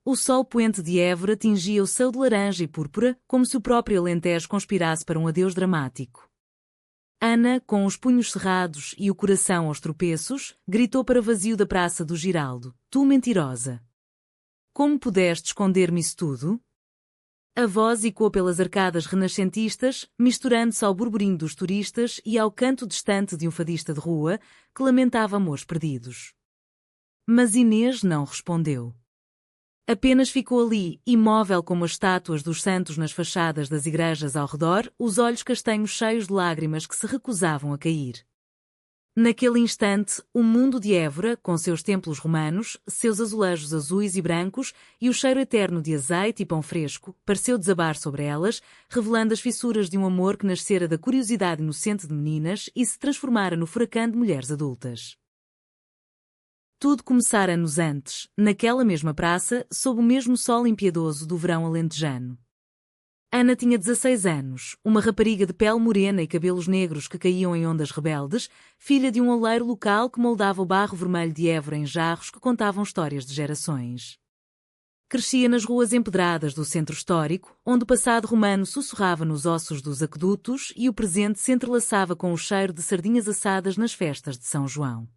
O sol poente de Évora tingia o céu de laranja e púrpura, como se o próprio Alentejo conspirasse para um adeus dramático. Ana, com os punhos cerrados e o coração aos tropeços, gritou para o vazio da Praça do Giraldo: Tu mentirosa! Como pudeste esconder-me isso tudo? A voz ecoou pelas arcadas renascentistas, misturando-se ao burburinho dos turistas e ao canto distante de um fadista de rua, que lamentava amores perdidos. Mas Inês não respondeu. Apenas ficou ali, imóvel como as estátuas dos santos nas fachadas das igrejas ao redor, os olhos castanhos cheios de lágrimas que se recusavam a cair. Naquele instante, o mundo de Évora, com seus templos romanos, seus azulejos azuis e brancos e o cheiro eterno de azeite e pão fresco, pareceu desabar sobre elas, revelando as fissuras de um amor que nascera da curiosidade inocente de meninas e se transformara no furacão de mulheres adultas. Tudo começara anos antes, naquela mesma praça, sob o mesmo sol impiedoso do verão alentejano. Ana tinha 16 anos, uma rapariga de pele morena e cabelos negros que caíam em ondas rebeldes, filha de um oleiro local que moldava o barro vermelho de Évora em jarros que contavam histórias de gerações. Crescia nas ruas empedradas do centro histórico, onde o passado romano sussurrava nos ossos dos aquedutos e o presente se entrelaçava com o cheiro de sardinhas assadas nas festas de São João.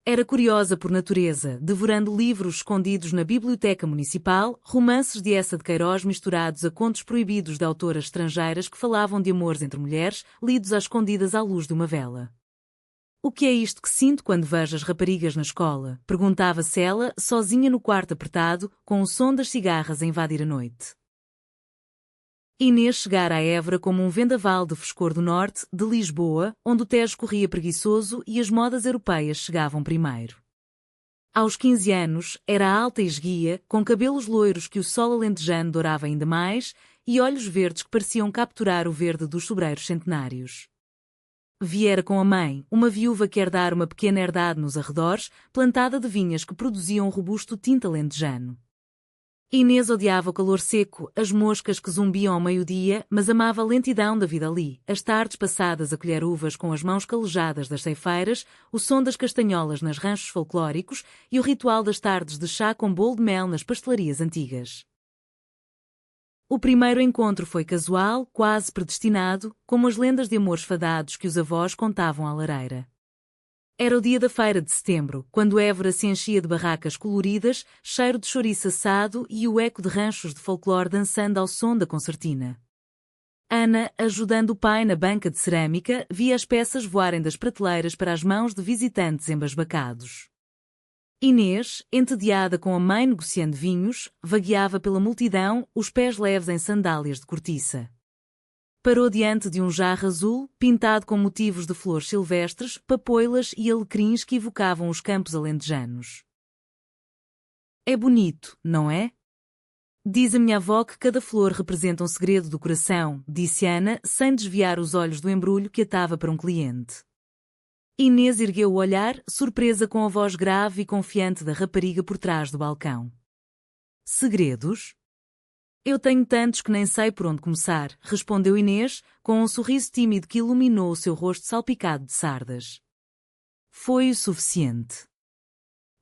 Era curiosa por natureza, devorando livros escondidos na biblioteca municipal, romances de Eça de Queiroz misturados a contos proibidos de autoras estrangeiras que falavam de amores entre mulheres, lidos às escondidas à luz de uma vela. O que é isto que sinto quando vejo as raparigas na escola? Perguntava-se ela, sozinha no quarto apertado, com o som das cigarras a invadir a noite. Inês chegara a Évora como um vendaval de frescor do norte, de Lisboa, onde o Tejo corria preguiçoso e as modas europeias chegavam primeiro. Aos 15 anos, era alta e esguia, com cabelos loiros que o sol alentejano dourava ainda mais, e olhos verdes que pareciam capturar o verde dos sobreiros centenários. Viera com a mãe, uma viúva que herdara uma pequena herdade nos arredores, plantada de vinhas que produziam um robusto tinto alentejano. Inês odiava o calor seco, as moscas que zumbiam ao meio-dia, mas amava a lentidão da vida ali, as tardes passadas a colher uvas com as mãos calejadas das ceifeiras, o som das castanholas nas ranchos folclóricos e o ritual das tardes de chá com bolo de mel nas pastelarias antigas. O primeiro encontro foi casual, quase predestinado, como as lendas de amores fadados que os avós contavam à lareira. Era o dia da feira de setembro, quando Évora se enchia de barracas coloridas, cheiro de chouriço assado e o eco de ranchos de folclore dançando ao som da concertina. Ana, ajudando o pai na banca de cerâmica, via as peças voarem das prateleiras para as mãos de visitantes embasbacados. Inês, entediada com a mãe negociando vinhos, vagueava pela multidão, os pés leves em sandálias de cortiça. Parou diante de um jarro azul, pintado com motivos de flores silvestres, papoilas e alecrins que evocavam os campos alentejanos. É bonito, não é? Diz a minha avó que cada flor representa um segredo do coração, disse Ana, sem desviar os olhos do embrulho que atava para um cliente. Inês ergueu o olhar, surpresa com a voz grave e confiante da rapariga por trás do balcão. Segredos? Eu tenho tantos que nem sei por onde começar, respondeu Inês, com um sorriso tímido que iluminou o seu rosto salpicado de sardas. Foi o suficiente.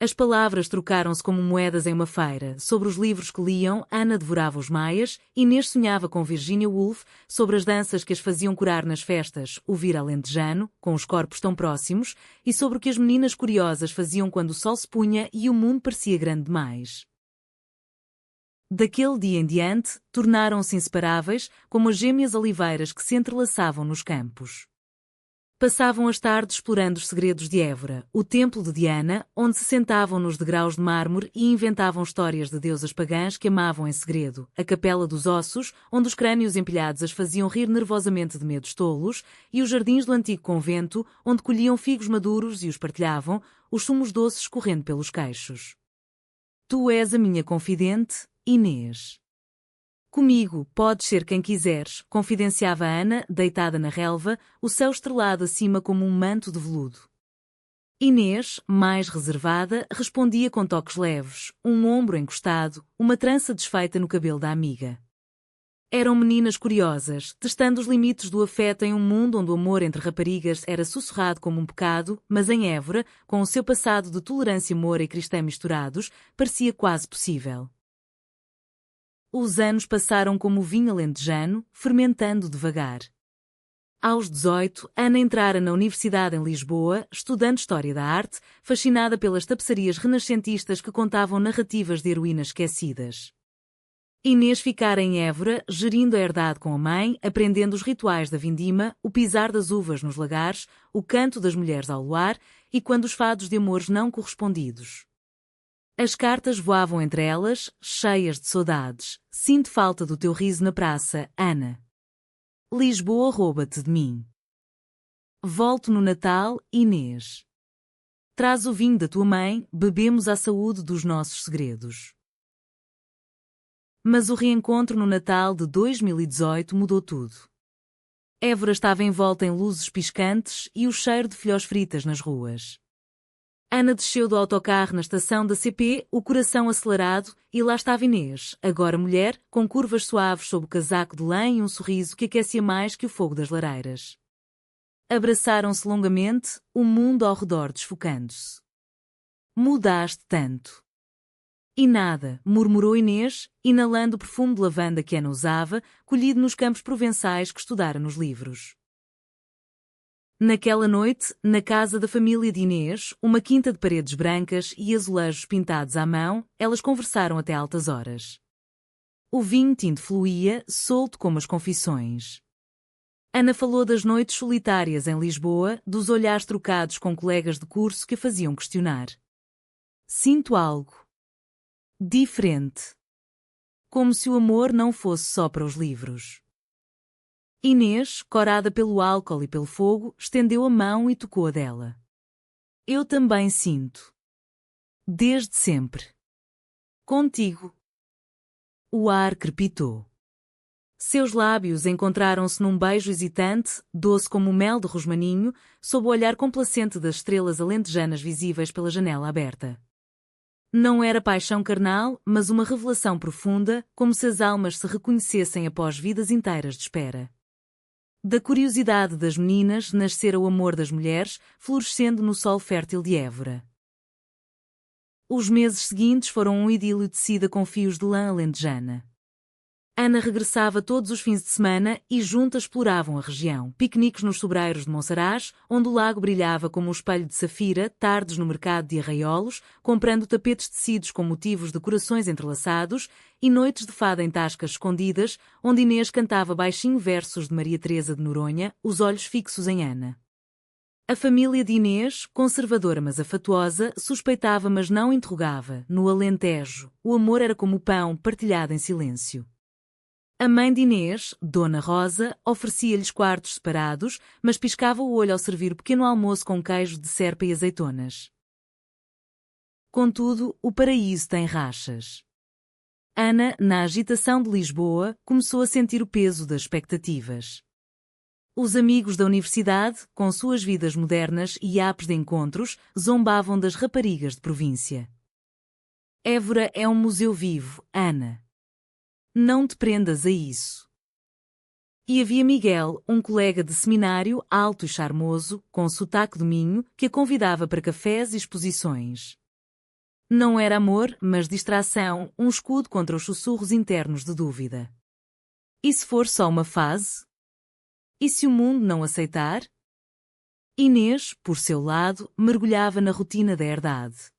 As palavras trocaram-se como moedas em uma feira. Sobre os livros que liam, Ana devorava os Maias, Inês sonhava com Virginia Woolf, sobre as danças que as faziam corar nas festas, o vir alentejano, com os corpos tão próximos, e sobre o que as meninas curiosas faziam quando o sol se punha e o mundo parecia grande demais. Daquele dia em diante, tornaram-se inseparáveis, como as gêmeas oliveiras que se entrelaçavam nos campos. Passavam as tardes explorando os segredos de Évora, o templo de Diana, onde se sentavam nos degraus de mármore e inventavam histórias de deusas pagãs que amavam em segredo, a capela dos ossos, onde os crânios empilhados as faziam rir nervosamente de medos tolos, e os jardins do antigo convento, onde colhiam figos maduros e os partilhavam, os sumos doces escorrendo pelos queixos. Tu és a minha confidente, Inês. Comigo, podes ser quem quiseres, confidenciava Ana, deitada na relva, o céu estrelado acima como um manto de veludo. Inês, mais reservada, respondia com toques leves, um ombro encostado, uma trança desfeita no cabelo da amiga. Eram meninas curiosas, testando os limites do afeto em um mundo onde o amor entre raparigas era sussurrado como um pecado, mas em Évora, com o seu passado de tolerância moura e cristã misturados, parecia quase possível. Os anos passaram como o vinho alentejano, fermentando devagar. Aos 18, Ana entrara na Universidade em Lisboa, estudando História da Arte, fascinada pelas tapeçarias renascentistas que contavam narrativas de heroínas esquecidas. Inês ficara em Évora, gerindo a herdade com a mãe, aprendendo os rituais da vindima, o pisar das uvas nos lagares, o canto das mulheres ao luar e quando os fados de amores não correspondidos. As cartas voavam entre elas, cheias de saudades. Sinto falta do teu riso na praça, Ana. Lisboa rouba-te de mim. Volto no Natal, Inês. Traz o vinho da tua mãe, bebemos à saúde dos nossos segredos. Mas o reencontro no Natal de 2018 mudou tudo. Évora estava envolta em luzes piscantes e o cheiro de filhós fritas nas ruas. Ana desceu do autocarro na estação da CP, o coração acelerado, e lá estava Inês, agora mulher, com curvas suaves sob o casaco de lã e um sorriso que aquecia mais que o fogo das lareiras. Abraçaram-se longamente, o mundo ao redor desfocando-se. Mudaste tanto. E nada, murmurou Inês, inalando o perfume de lavanda que Ana usava, colhido nos campos provençais que estudara nos livros. Naquela noite, na casa da família de Inês, uma quinta de paredes brancas e azulejos pintados à mão, elas conversaram até altas horas. O vinho tinto fluía, solto como as confissões. Ana falou das noites solitárias em Lisboa, dos olhares trocados com colegas de curso que a faziam questionar. Sinto algo diferente. Como se o amor não fosse só para os livros. Inês, corada pelo álcool e pelo fogo, estendeu a mão e tocou a dela. Eu também sinto. Desde sempre. Contigo. O ar crepitou. Seus lábios encontraram-se num beijo hesitante, doce como o mel de rosmaninho, sob o olhar complacente das estrelas alentejanas visíveis pela janela aberta. Não era paixão carnal, mas uma revelação profunda, como se as almas se reconhecessem após vidas inteiras de espera. Da curiosidade das meninas nascera o amor das mulheres, florescendo no sol fértil de Évora. Os meses seguintes foram um idílio tecido com fios de lã alentejana. Ana regressava todos os fins de semana e juntas exploravam a região. Piqueniques nos sobreiros de Monsaraz, onde o lago brilhava como um espelho de safira, tardes no mercado de arraiolos, comprando tapetes tecidos com motivos de corações entrelaçados, e noites de fada em tascas escondidas, onde Inês cantava baixinho versos de Maria Teresa de Noronha, os olhos fixos em Ana. A família de Inês, conservadora mas afatuosa, suspeitava mas não interrogava. No Alentejo, o amor era como o pão partilhado em silêncio. A mãe de Inês, Dona Rosa, oferecia-lhes quartos separados, mas piscava o olho ao servir o pequeno almoço com queijo de serpa e azeitonas. Contudo, o paraíso tem rachas. Ana, na agitação de Lisboa, começou a sentir o peso das expectativas. Os amigos da universidade, com suas vidas modernas e apps de encontros, zombavam das raparigas de província. Évora é um museu vivo, Ana. Não te prendas a isso. E havia Miguel, um colega de seminário, alto e charmoso, com sotaque do Minho, que a convidava para cafés e exposições. Não era amor, mas distração, um escudo contra os sussurros internos de dúvida. E se for só uma fase? E se o mundo não aceitar? Inês, por seu lado, mergulhava na rotina da herdade.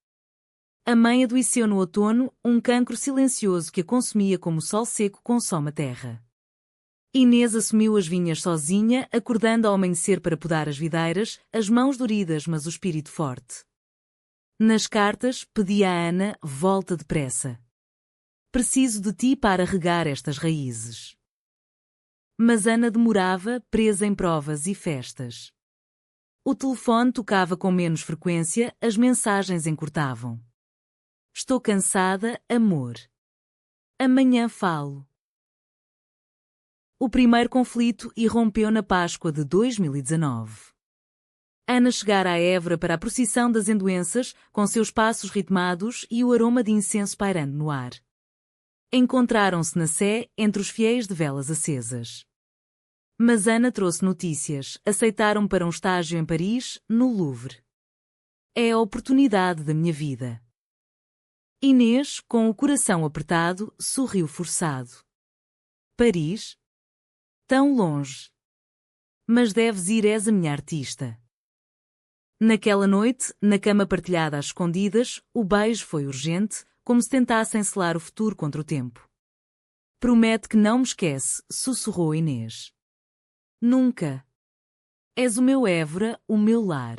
A mãe adoeceu no outono, um cancro silencioso que a consumia como o sol seco consome a terra. Inês assumiu as vinhas sozinha, acordando ao amanhecer para podar as videiras, as mãos doridas mas o espírito forte. Nas cartas, pedia a Ana, volta depressa. Preciso de ti para regar estas raízes. Mas Ana demorava, presa em provas e festas. O telefone tocava com menos frequência, as mensagens encurtavam. Estou cansada, amor. Amanhã falo. O primeiro conflito irrompeu na Páscoa de 2019. Ana chegara a Évora para a procissão das endoenças, com seus passos ritmados e o aroma de incenso pairando no ar. Encontraram-se na Sé, entre os fiéis de velas acesas. Mas Ana trouxe notícias, aceitaram para um estágio em Paris, no Louvre. É a oportunidade da minha vida. Inês, com o coração apertado, sorriu forçado. Paris? Tão longe. Mas deves ir, és a minha artista. Naquela noite, na cama partilhada às escondidas, o beijo foi urgente, como se tentassem selar o futuro contra o tempo. Promete que não me esquece, sussurrou Inês. Nunca. És o meu Évora, o meu lar.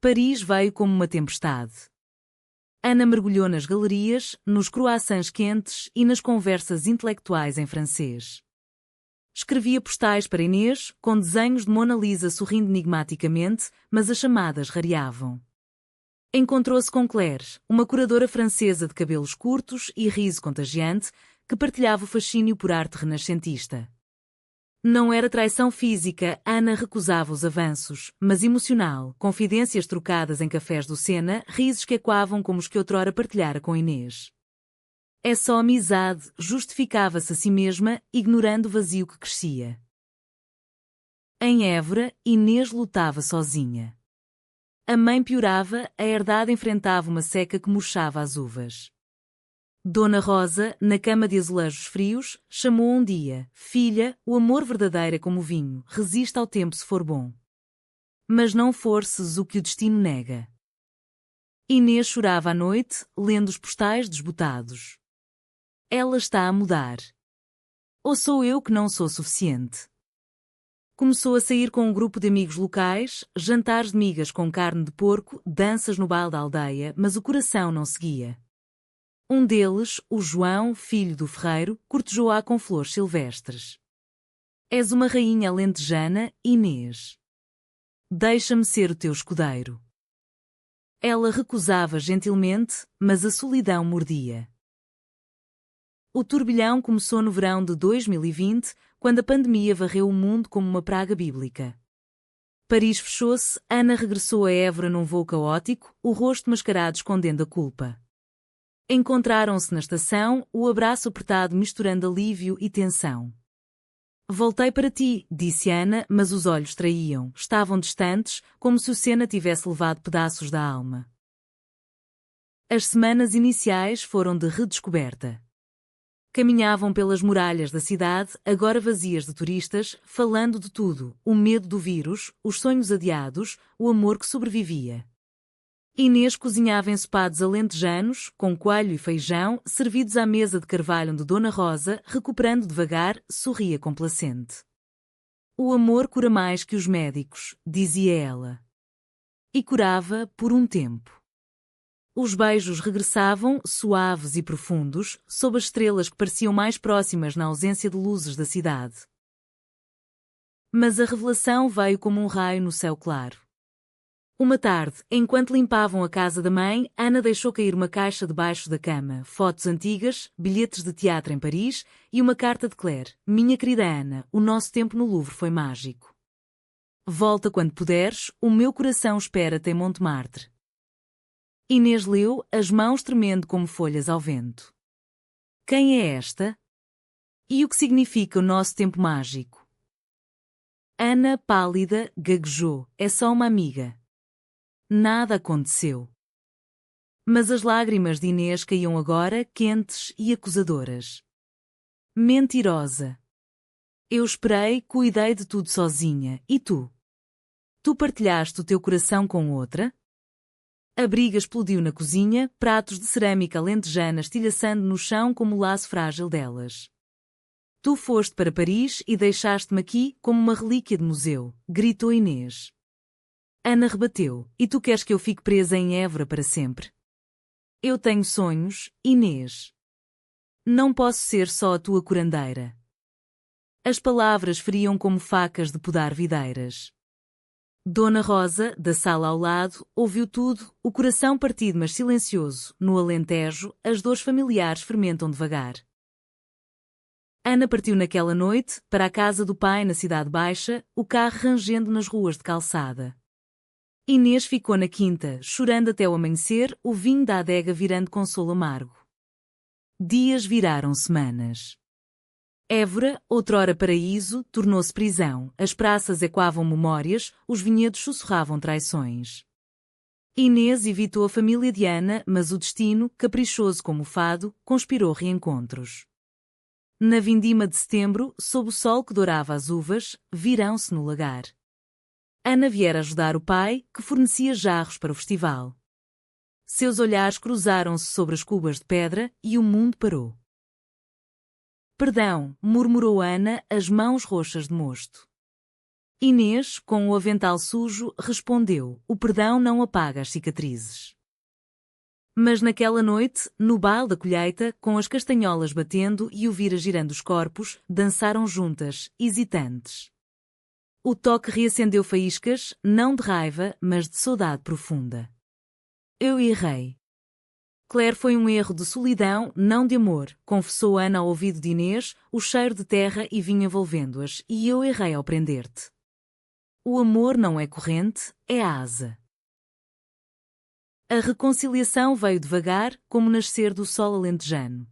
Paris veio como uma tempestade. Ana mergulhou nas galerias, nos croissants quentes e nas conversas intelectuais em francês. Escrevia postais para Inês, com desenhos de Mona Lisa sorrindo enigmaticamente, mas as chamadas rareavam. Encontrou-se com Claire, uma curadora francesa de cabelos curtos e riso contagiante, que partilhava o fascínio por arte renascentista. Não era traição física, Ana recusava os avanços, mas emocional, confidências trocadas em cafés do Sena, risos que ecoavam como os que outrora partilhara com Inês. É só amizade, justificava-se a si mesma, ignorando o vazio que crescia. Em Évora, Inês lutava sozinha. A mãe piorava, a herdade enfrentava uma seca que murchava as uvas. Dona Rosa, na cama de azulejos frios, chamou um dia: filha, o amor verdadeiro é como o vinho, resiste ao tempo se for bom. Mas não forces o que o destino nega. Inês chorava à noite, lendo os postais desbotados. Ela está a mudar. Ou sou eu que não sou suficiente? Começou a sair com um grupo de amigos locais, jantares de migas com carne de porco, danças no baile da aldeia, mas o coração não seguia. Um deles, o João, filho do ferreiro, cortejou-a com flores silvestres. És uma rainha alentejana, Inês. Deixa-me ser o teu escudeiro. Ela recusava gentilmente, mas a solidão mordia. O turbilhão começou no verão de 2020, quando a pandemia varreu o mundo como uma praga bíblica. Paris fechou-se, Ana regressou a Évora num voo caótico, o rosto mascarado escondendo a culpa. Encontraram-se na estação, o abraço apertado misturando alívio e tensão. Voltei para ti, disse Ana, mas os olhos traíam, estavam distantes, como se o Sena tivesse levado pedaços da alma. As semanas iniciais foram de redescoberta. Caminhavam pelas muralhas da cidade, agora vazias de turistas, falando de tudo, o medo do vírus, os sonhos adiados, o amor que sobrevivia. Inês cozinhava ensopados alentejanos, com coalho e feijão, servidos à mesa de carvalho de Dona Rosa, recuperando devagar, sorria complacente. O amor cura mais que os médicos, dizia ela. E curava por um tempo. Os beijos regressavam, suaves e profundos, sob as estrelas que pareciam mais próximas na ausência de luzes da cidade. Mas a revelação veio como um raio no céu claro. Uma tarde, enquanto limpavam a casa da mãe, Ana deixou cair uma caixa debaixo da cama, fotos antigas, bilhetes de teatro em Paris e uma carta de Claire. Minha querida Ana, o nosso tempo no Louvre foi mágico. Volta quando puderes, o meu coração espera-te em Montmartre. Inês leu, as mãos tremendo como folhas ao vento. Quem é esta? E o que significa o nosso tempo mágico? Ana, pálida, gaguejou. É só uma amiga. Nada aconteceu. Mas as lágrimas de Inês caíam agora, quentes e acusadoras. Mentirosa. Eu esperei, cuidei de tudo sozinha, e tu? Tu partilhaste o teu coração com outra? A briga explodiu na cozinha, pratos de cerâmica alentejana estilhaçando no chão como o laço frágil delas. Tu foste para Paris e deixaste-me aqui como uma relíquia de museu, gritou Inês. Ana rebateu, e tu queres que eu fique presa em Évora para sempre? Eu tenho sonhos, Inês. Não posso ser só a tua curandeira. As palavras feriam como facas de podar videiras. Dona Rosa, da sala ao lado, ouviu tudo, o coração partido mas silencioso. No Alentejo, as dores familiares fermentam devagar. Ana partiu naquela noite, para a casa do pai na Cidade Baixa, o carro rangendo nas ruas de calçada. Inês ficou na quinta, chorando até o amanhecer, o vinho da adega virando consolo amargo. Dias viraram semanas. Évora, outrora paraíso, tornou-se prisão, as praças ecoavam memórias, os vinhedos sussurravam traições. Inês evitou a família de Ana, mas o destino, caprichoso como o fado, conspirou reencontros. Na vindima de setembro, sob o sol que dourava as uvas, viram-se no lagar. Ana viera ajudar o pai, que fornecia jarros para o festival. Seus olhares cruzaram-se sobre as cubas de pedra e o mundo parou. Perdão, murmurou Ana, as mãos roxas de mosto. Inês, com o avental sujo, respondeu: o perdão não apaga as cicatrizes. Mas naquela noite, no bal da colheita, com as castanholas batendo e o vira girando os corpos, dançaram juntas, hesitantes. O toque reacendeu faíscas, não de raiva, mas de saudade profunda. Eu errei. Claire foi um erro de solidão, não de amor, confessou Ana ao ouvido de Inês, o cheiro de terra e vinho envolvendo-as, e eu errei ao prender-te. O amor não é corrente, é asa. A reconciliação veio devagar, como nascer do sol alentejano.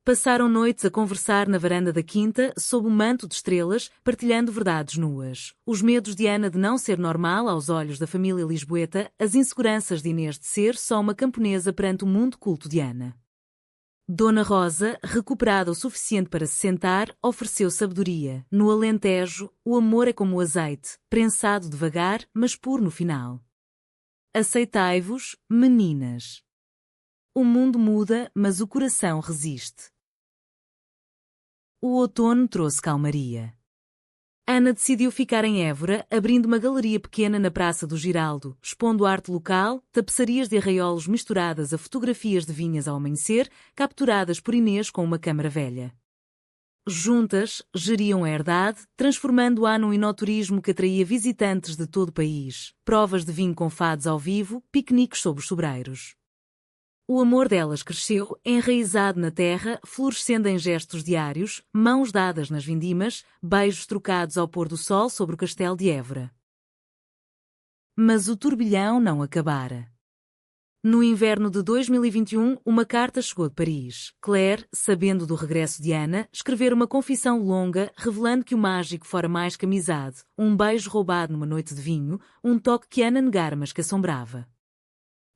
Passaram noites a conversar na varanda da quinta, sob o manto de estrelas, partilhando verdades nuas. Os medos de Ana de não ser normal aos olhos da família lisboeta, as inseguranças de Inês de ser só uma camponesa perante o mundo culto de Ana. Dona Rosa, recuperada o suficiente para se sentar, ofereceu sabedoria. No Alentejo, o amor é como o azeite, prensado devagar, mas puro no final. Aceitai-vos, meninas. O mundo muda, mas o coração resiste. O outono trouxe calmaria. Ana decidiu ficar em Évora, abrindo uma galeria pequena na Praça do Giraldo, expondo arte local, tapeçarias de arraiolos misturadas a fotografias de vinhas ao amanhecer, capturadas por Inês com uma câmara velha. Juntas, geriam a herdade, transformando-a num enoturismo que atraía visitantes de todo o país, provas de vinho com fados ao vivo, piqueniques sob os sobreiros. O amor delas cresceu, enraizado na terra, florescendo em gestos diários, mãos dadas nas vindimas, beijos trocados ao pôr do sol sobre o castelo de Évora. Mas o turbilhão não acabara. No inverno de 2021, uma carta chegou de Paris. Claire, sabendo do regresso de Ana, escrevera uma confissão longa, revelando que o mágico fora mais que amizade, um beijo roubado numa noite de vinho, um toque que Ana negara mas que assombrava.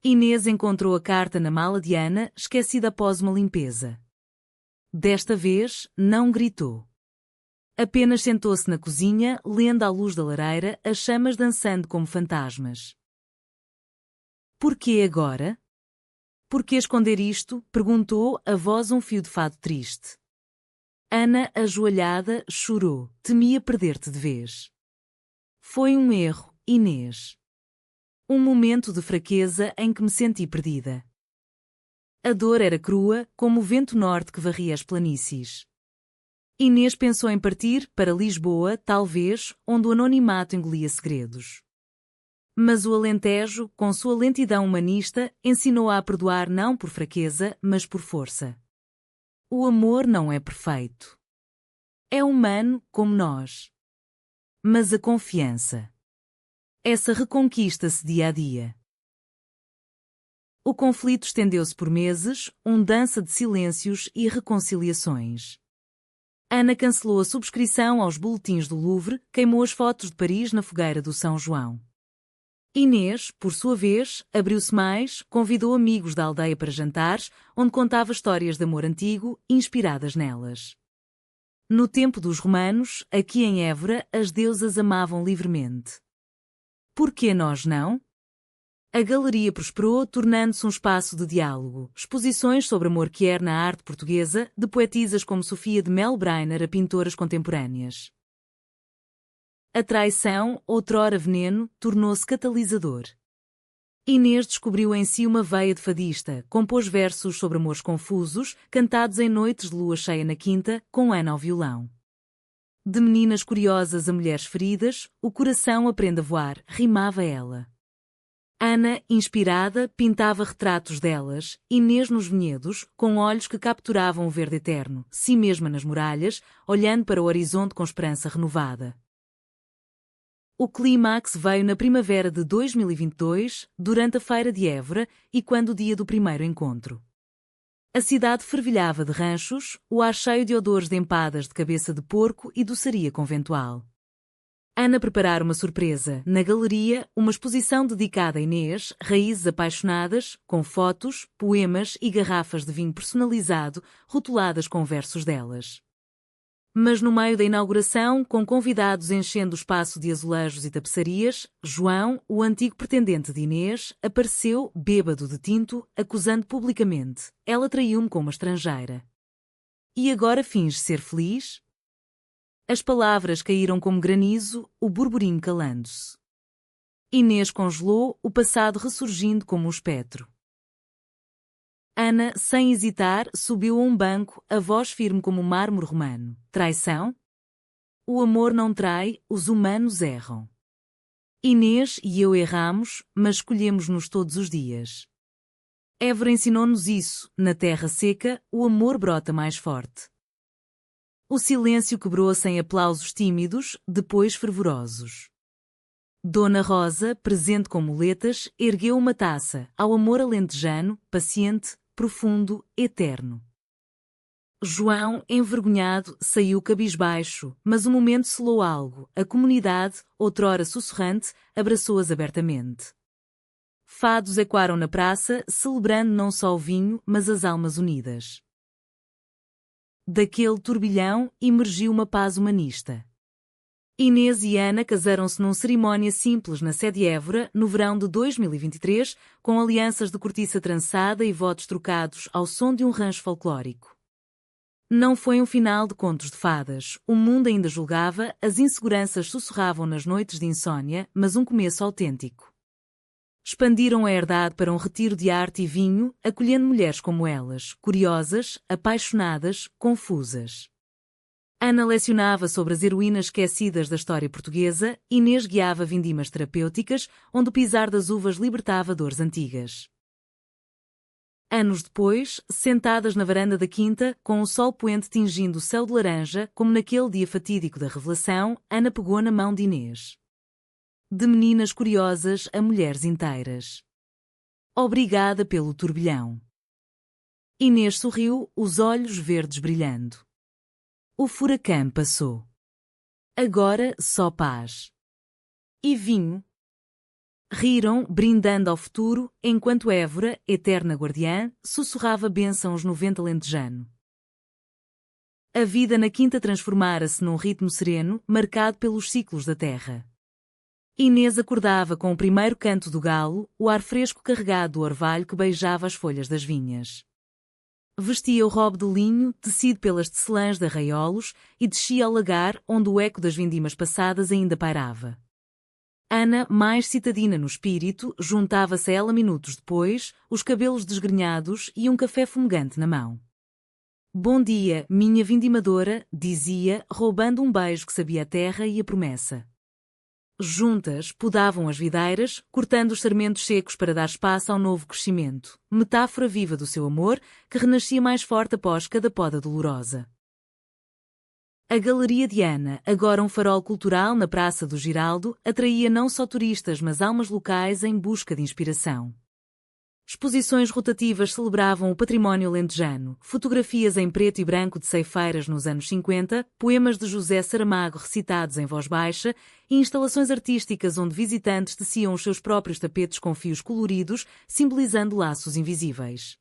Inês encontrou a carta na mala de Ana, esquecida após uma limpeza. Desta vez, não gritou. Apenas sentou-se na cozinha, lendo à luz da lareira, as chamas dançando como fantasmas. Por que agora? Por que esconder isto? Perguntou, a voz um fio de fado triste. Ana, ajoelhada, chorou. Temia perder-te de vez. Foi um erro, Inês. Um momento de fraqueza em que me senti perdida. A dor era crua, como o vento norte que varria as planícies. Inês pensou em partir para Lisboa, talvez, onde o anonimato engolia segredos. Mas o Alentejo, com sua lentidão humanista, ensinou-a a perdoar não por fraqueza, mas por força. O amor não é perfeito. É humano, como nós. Mas a confiança. Essa reconquista-se dia a dia. O conflito estendeu-se por meses, dança de silêncios e reconciliações. Ana cancelou a subscrição aos boletins do Louvre, queimou as fotos de Paris na fogueira do São João. Inês, por sua vez, abriu-se mais, convidou amigos da aldeia para jantares, onde contava histórias de amor antigo, inspiradas nelas. No tempo dos romanos, aqui em Évora, as deusas amavam livremente. Por que nós não? A galeria prosperou, tornando-se um espaço de diálogo, exposições sobre amor quer na arte portuguesa, de poetisas como Sofia de Melbrenner a pintoras contemporâneas. A traição, outrora veneno, tornou-se catalisador. Inês descobriu em si uma veia de fadista, compôs versos sobre amores confusos, cantados em noites de lua cheia na quinta, com Ana ao violão. De meninas curiosas a mulheres feridas, o coração aprende a voar, rimava ela. Ana, inspirada, pintava retratos delas, Inês nos vinhedos, com olhos que capturavam o verde eterno, si mesma nas muralhas, olhando para o horizonte com esperança renovada. O clímax veio na primavera de 2022, durante a Feira de Évora e quando o dia do primeiro encontro. A cidade fervilhava de ranchos, o ar cheio de odores de empadas de cabeça de porco e doçaria conventual. Ana preparara uma surpresa. Na galeria, uma exposição dedicada a Inês, raízes apaixonadas, com fotos, poemas e garrafas de vinho personalizado, rotuladas com versos delas. Mas no meio da inauguração, com convidados enchendo o espaço de azulejos e tapeçarias, João, o antigo pretendente de Inês, apareceu, bêbado de tinto, acusando publicamente: ela traiu-me com uma estrangeira. E agora finge ser feliz? As palavras caíram como granizo, o burburinho calando-se. Inês congelou, o passado ressurgindo como um espectro. Ana, sem hesitar, subiu a um banco, a voz firme como o mármore romano. Traição? O amor não trai, os humanos erram. Inês e eu erramos, mas escolhemos-nos todos os dias. Évora ensinou-nos isso: na terra seca, o amor brota mais forte. O silêncio quebrou-se em aplausos tímidos, depois fervorosos. Dona Rosa, presente com muletas, ergueu uma taça, ao amor alentejano, paciente, profundo, eterno. João, envergonhado, saiu cabisbaixo, mas o momento selou algo. A comunidade, outrora sussurrante, abraçou-as abertamente. Fados ecoaram na praça, celebrando não só o vinho, mas as almas unidas. Daquele turbilhão emergiu uma paz humanista. Inês e Ana casaram-se numa cerimónia simples na sede Évora, no verão de 2023, com alianças de cortiça trançada e votos trocados ao som de um rancho folclórico. Não foi um final de contos de fadas, o mundo ainda julgava, as inseguranças sussurravam nas noites de insônia, mas um começo autêntico. Expandiram a herdade para um retiro de arte e vinho, acolhendo mulheres como elas, curiosas, apaixonadas, confusas. Ana lecionava sobre as heroínas esquecidas da história portuguesa, Inês guiava vindimas terapêuticas, onde o pisar das uvas libertava dores antigas. Anos depois, sentadas na varanda da quinta, com o sol poente tingindo o céu de laranja, como naquele dia fatídico da revelação, Ana pegou na mão de Inês. De meninas curiosas a mulheres inteiras. Obrigada pelo turbilhão. Inês sorriu, os olhos verdes brilhando. O furacão passou. Agora só paz. E vinho. Riram, brindando ao futuro, enquanto Évora, eterna guardiã, sussurrava bênçãos no vento alentejano. A vida na quinta transformara-se num ritmo sereno, marcado pelos ciclos da terra. Inês acordava com o primeiro canto do galo, o ar fresco carregado do orvalho que beijava as folhas das vinhas. Vestia o robe de linho, tecido pelas tecelãs de arraiolos, e descia ao lagar, onde o eco das vindimas passadas ainda pairava. Ana, mais citadina no espírito, juntava-se a ela minutos depois, os cabelos desgrenhados e um café fumegante na mão. Bom dia, minha vindimadora, dizia, roubando um beijo que sabia a terra e a promessa. Juntas, podavam as videiras, cortando os sarmentos secos para dar espaço ao novo crescimento, metáfora viva do seu amor, que renascia mais forte após cada poda dolorosa. A Galeria de Ana, agora um farol cultural na Praça do Giraldo, atraía não só turistas mas almas locais em busca de inspiração. Exposições rotativas celebravam o património alentejano, fotografias em preto e branco de ceifeiras nos anos 50, poemas de José Saramago recitados em voz baixa e instalações artísticas onde visitantes teciam os seus próprios tapetes com fios coloridos, simbolizando laços invisíveis.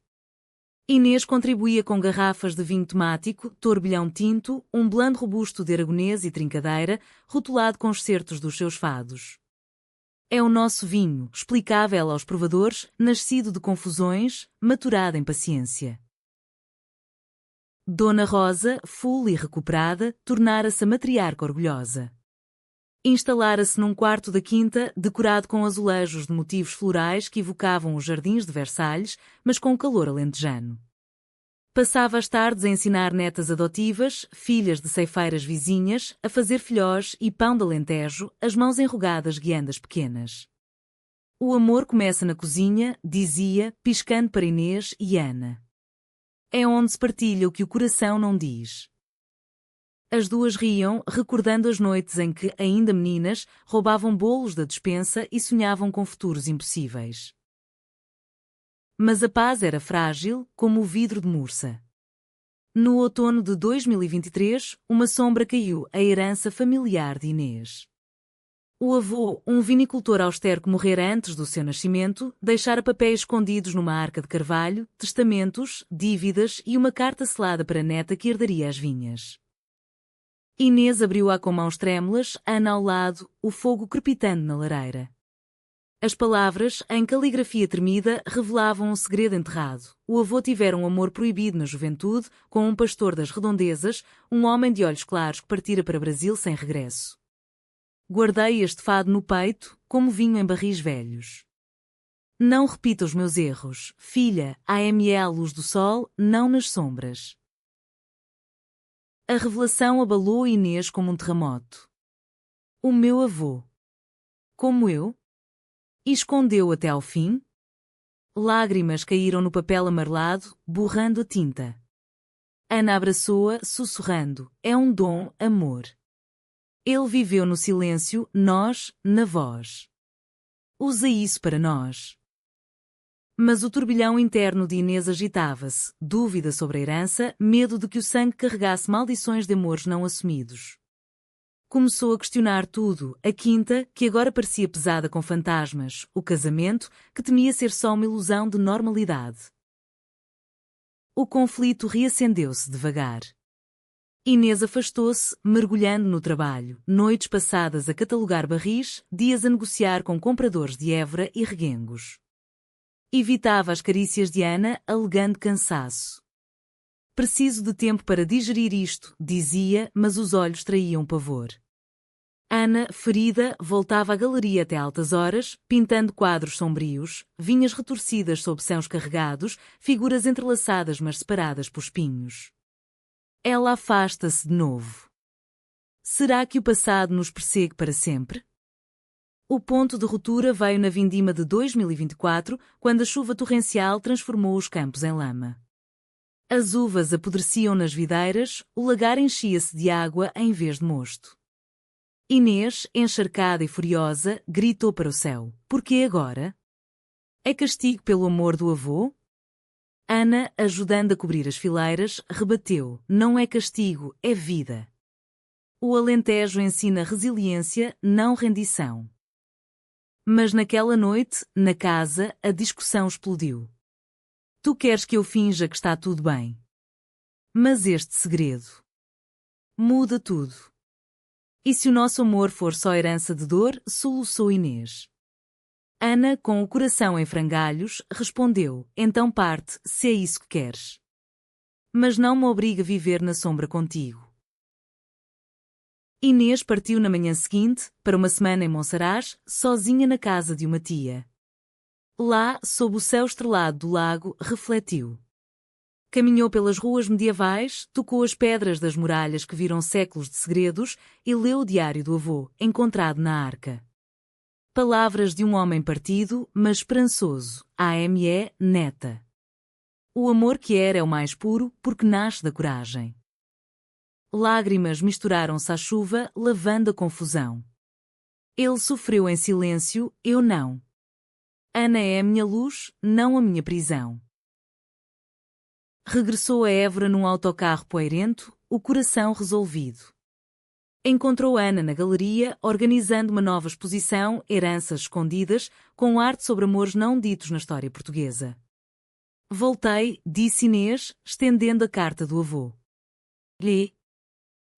Inês contribuía com garrafas de vinho temático, turbilhão tinto, um blend robusto de aragonês e trincadeira, rotulado com excertos dos seus fados. É o nosso vinho, explicava ela aos provadores, nascido de confusões, maturado em paciência. Dona Rosa, fula e recuperada, tornara-se a matriarca orgulhosa. Instalara-se num quarto da quinta, decorado com azulejos de motivos florais que evocavam os jardins de Versalhes, mas com calor alentejano. Passava as tardes a ensinar netas adotivas, filhas de ceifeiras vizinhas, a fazer filhós e pão de alentejo, as mãos enrugadas guiando as pequenas. O amor começa na cozinha, dizia, piscando para Inês e Ana. É onde se partilha o que o coração não diz. As duas riam, recordando as noites em que, ainda meninas, roubavam bolos da despensa e sonhavam com futuros impossíveis. Mas a paz era frágil, como o vidro de Mursa. No outono de 2023, uma sombra caiu, a herança familiar de Inês. O avô, um vinicultor austero que morrera antes do seu nascimento, deixara papéis escondidos numa arca de carvalho, testamentos, dívidas e uma carta selada para a neta que herdaria as vinhas. Inês abriu-a com mãos trêmulas, Ana ao lado, o fogo crepitando na lareira. As palavras, em caligrafia tremida, revelavam um segredo enterrado. O avô tivera um amor proibido na juventude, com um pastor das redondezas, um homem de olhos claros que partira para Brasil sem regresso. Guardei este fado no peito, como vinho em barris velhos. Não repita os meus erros, filha, AME à luz do sol, não nas sombras. A revelação abalou Inês como um terremoto. O meu avô. Como eu? E escondeu até ao fim? Lágrimas caíram no papel amarelado, borrando a tinta. Ana abraçou-a, sussurrando, é um dom, amor. Ele viveu no silêncio, nós, na voz. Usa isso para nós. Mas o turbilhão interno de Inês agitava-se, dúvida sobre a herança, medo de que o sangue carregasse maldições de amores não assumidos. Começou a questionar tudo, a quinta, que agora parecia pesada com fantasmas, o casamento, que temia ser só uma ilusão de normalidade. O conflito reacendeu-se devagar. Inês afastou-se, mergulhando no trabalho, noites passadas a catalogar barris, dias a negociar com compradores de Évora e Reguengos. Evitava as carícias de Ana, alegando cansaço. Preciso de tempo para digerir isto, dizia, mas os olhos traíam pavor. Ana, ferida, voltava à galeria até altas horas, pintando quadros sombrios, vinhas retorcidas sob céus carregados, figuras entrelaçadas mas separadas por espinhos. Ela afasta-se de novo. Será que o passado nos persegue para sempre? O ponto de ruptura veio na vindima de 2024, quando a chuva torrencial transformou os campos em lama. As uvas apodreciam nas videiras, o lagar enchia-se de água em vez de mosto. Inês, encharcada e furiosa, gritou para o céu. Por que agora? É castigo pelo amor do avô? Ana, ajudando a cobrir as fileiras, rebateu. Não é castigo, é vida. O Alentejo ensina resiliência, não rendição. Mas naquela noite, na casa, a discussão explodiu. Tu queres que eu finja que está tudo bem. Mas este segredo muda tudo. E se o nosso amor for só herança de dor, soluçou Inês. Ana, com o coração em frangalhos, respondeu, então parte, se é isso que queres. Mas não me obriga a viver na sombra contigo. Inês partiu na manhã seguinte, para uma semana em Monsaraz, sozinha na casa de uma tia. Lá, sob o céu estrelado do lago, refletiu. Caminhou pelas ruas medievais, tocou as pedras das muralhas que viram séculos de segredos e leu o diário do avô, encontrado na arca. Palavras de um homem partido, mas esperançoso, AME, neta. O amor que era é o mais puro, porque nasce da coragem. Lágrimas misturaram-se à chuva, lavando a confusão. Ele sofreu em silêncio, eu não. Ana é a minha luz, não a minha prisão. Regressou a Évora num autocarro poeirento, o coração resolvido. Encontrou Ana na galeria, organizando uma nova exposição, Heranças Escondidas, com arte sobre amores não ditos na história portuguesa. Voltei, disse Inês, estendendo a carta do avô. Lê.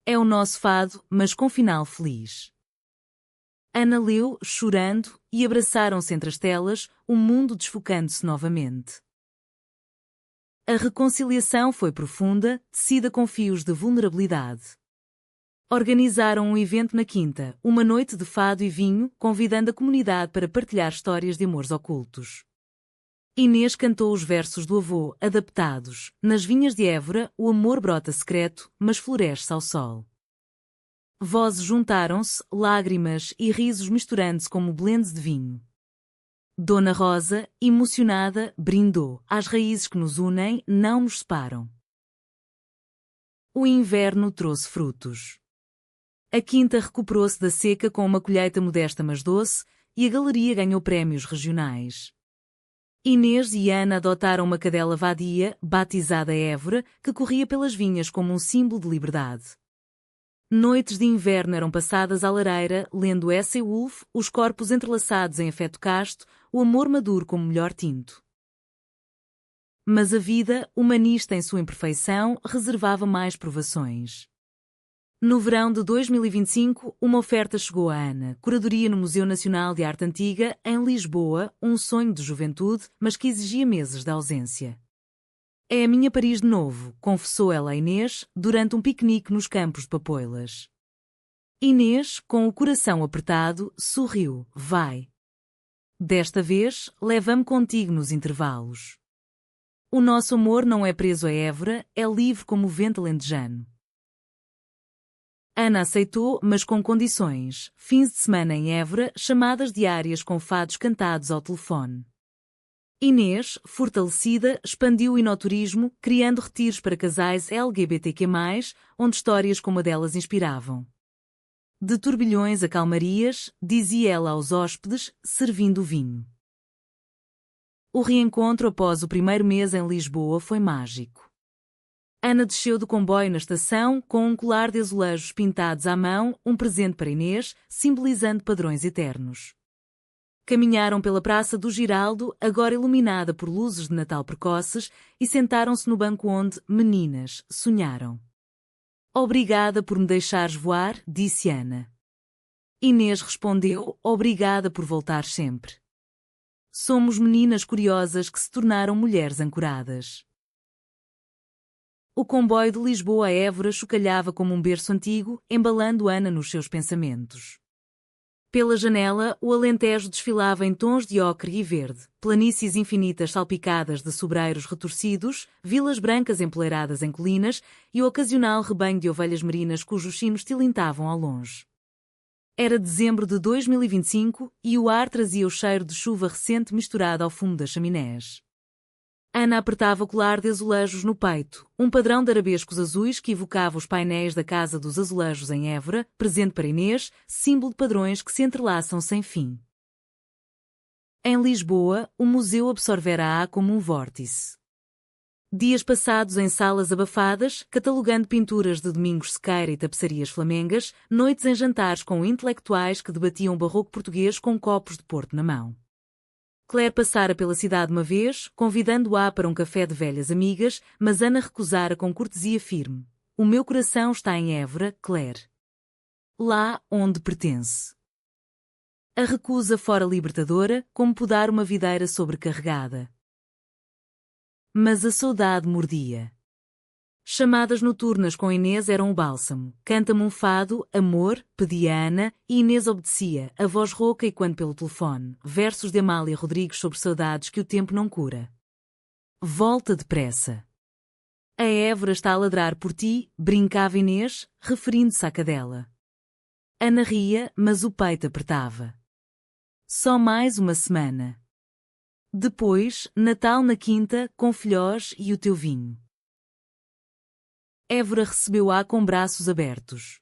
É o nosso fado, mas com final feliz. Ana leu, chorando, e abraçaram-se entre as telas, o mundo desfocando-se novamente. A reconciliação foi profunda, tecida com fios de vulnerabilidade. Organizaram um evento na quinta, uma noite de fado e vinho, convidando a comunidade para partilhar histórias de amores ocultos. Inês cantou os versos do avô, adaptados. Nas vinhas de Évora, o amor brota secreto, mas floresce ao sol. Vozes juntaram-se, lágrimas e risos misturando-se como blends de vinho. Dona Rosa, emocionada, brindou. As raízes que nos unem não nos separam. O inverno trouxe frutos. A quinta recuperou-se da seca com uma colheita modesta mas doce, e a galeria ganhou prémios regionais. Inês e Ana adotaram uma cadela vadia, batizada Évora, que corria pelas vinhas como um símbolo de liberdade. Noites de inverno eram passadas à lareira, lendo S. Wolf, os corpos entrelaçados em afeto casto, o amor maduro como melhor tinto. Mas a vida, humanista em sua imperfeição, reservava mais provações. No verão de 2025, uma oferta chegou a Ana, curadoria no Museu Nacional de Arte Antiga, em Lisboa, um sonho de juventude, mas que exigia meses de ausência. É a minha Paris de novo, confessou ela a Inês, durante um piquenique nos campos de Papoilas. Inês, com o coração apertado, sorriu. Vai. Desta vez, leva-me contigo nos intervalos. O nosso amor não é preso a Évora, é livre como o vento alentejano. Ana aceitou, mas com condições. Fins de semana em Évora, chamadas diárias com fados cantados ao telefone. Inês, fortalecida, expandiu o enoturismo, criando retiros para casais LGBTQ+, onde histórias como a delas inspiravam. De turbilhões a calmarias, dizia ela aos hóspedes, servindo vinho. O reencontro após o primeiro mês em Lisboa foi mágico. Ana desceu do comboio na estação com um colar de azulejos pintados à mão, um presente para Inês, simbolizando padrões eternos. Caminharam pela Praça do Giraldo, agora iluminada por luzes de Natal precoces, e sentaram-se no banco onde, meninas, sonharam. Obrigada por me deixares voar, disse Ana. Inês respondeu, obrigada por voltar sempre. Somos meninas curiosas que se tornaram mulheres ancoradas. O comboio de Lisboa a Évora chocalhava como um berço antigo, embalando Ana nos seus pensamentos. Pela janela, o Alentejo desfilava em tons de ocre e verde, planícies infinitas salpicadas de sobreiros retorcidos, vilas brancas empoleiradas em colinas e o ocasional rebanho de ovelhas merinas cujos sinos tilintavam ao longe. Era dezembro de 2025 e o ar trazia o cheiro de chuva recente misturado ao fumo das chaminés. Ana apertava o colar de azulejos no peito, um padrão de arabescos azuis que evocava os painéis da Casa dos Azulejos em Évora, presente para Inês, símbolo de padrões que se entrelaçam sem fim. Em Lisboa, o museu absorvera-a como um vórtice. Dias passados em salas abafadas, catalogando pinturas de Domingos Sequeira e tapeçarias flamengas, noites em jantares com intelectuais que debatiam o barroco português com copos de Porto na mão. Claire passara pela cidade uma vez, convidando-a para um café de velhas amigas, mas Ana recusara com cortesia firme. O meu coração está em Évora, Claire. Lá onde pertence. A recusa fora libertadora, como podar uma videira sobrecarregada. Mas a saudade mordia. Chamadas noturnas com Inês eram o bálsamo. Canta-me um fado, amor, pedia Ana, e Inês obedecia, a voz rouca e quando pelo telefone, versos de Amália Rodrigues sobre saudades que o tempo não cura. Volta depressa. A Évora está a ladrar por ti, brincava Inês, referindo-se à cadela. Ana ria, mas o peito apertava. Só mais uma semana. Depois, Natal na quinta, com filhós e o teu vinho. Évora recebeu-a com braços abertos.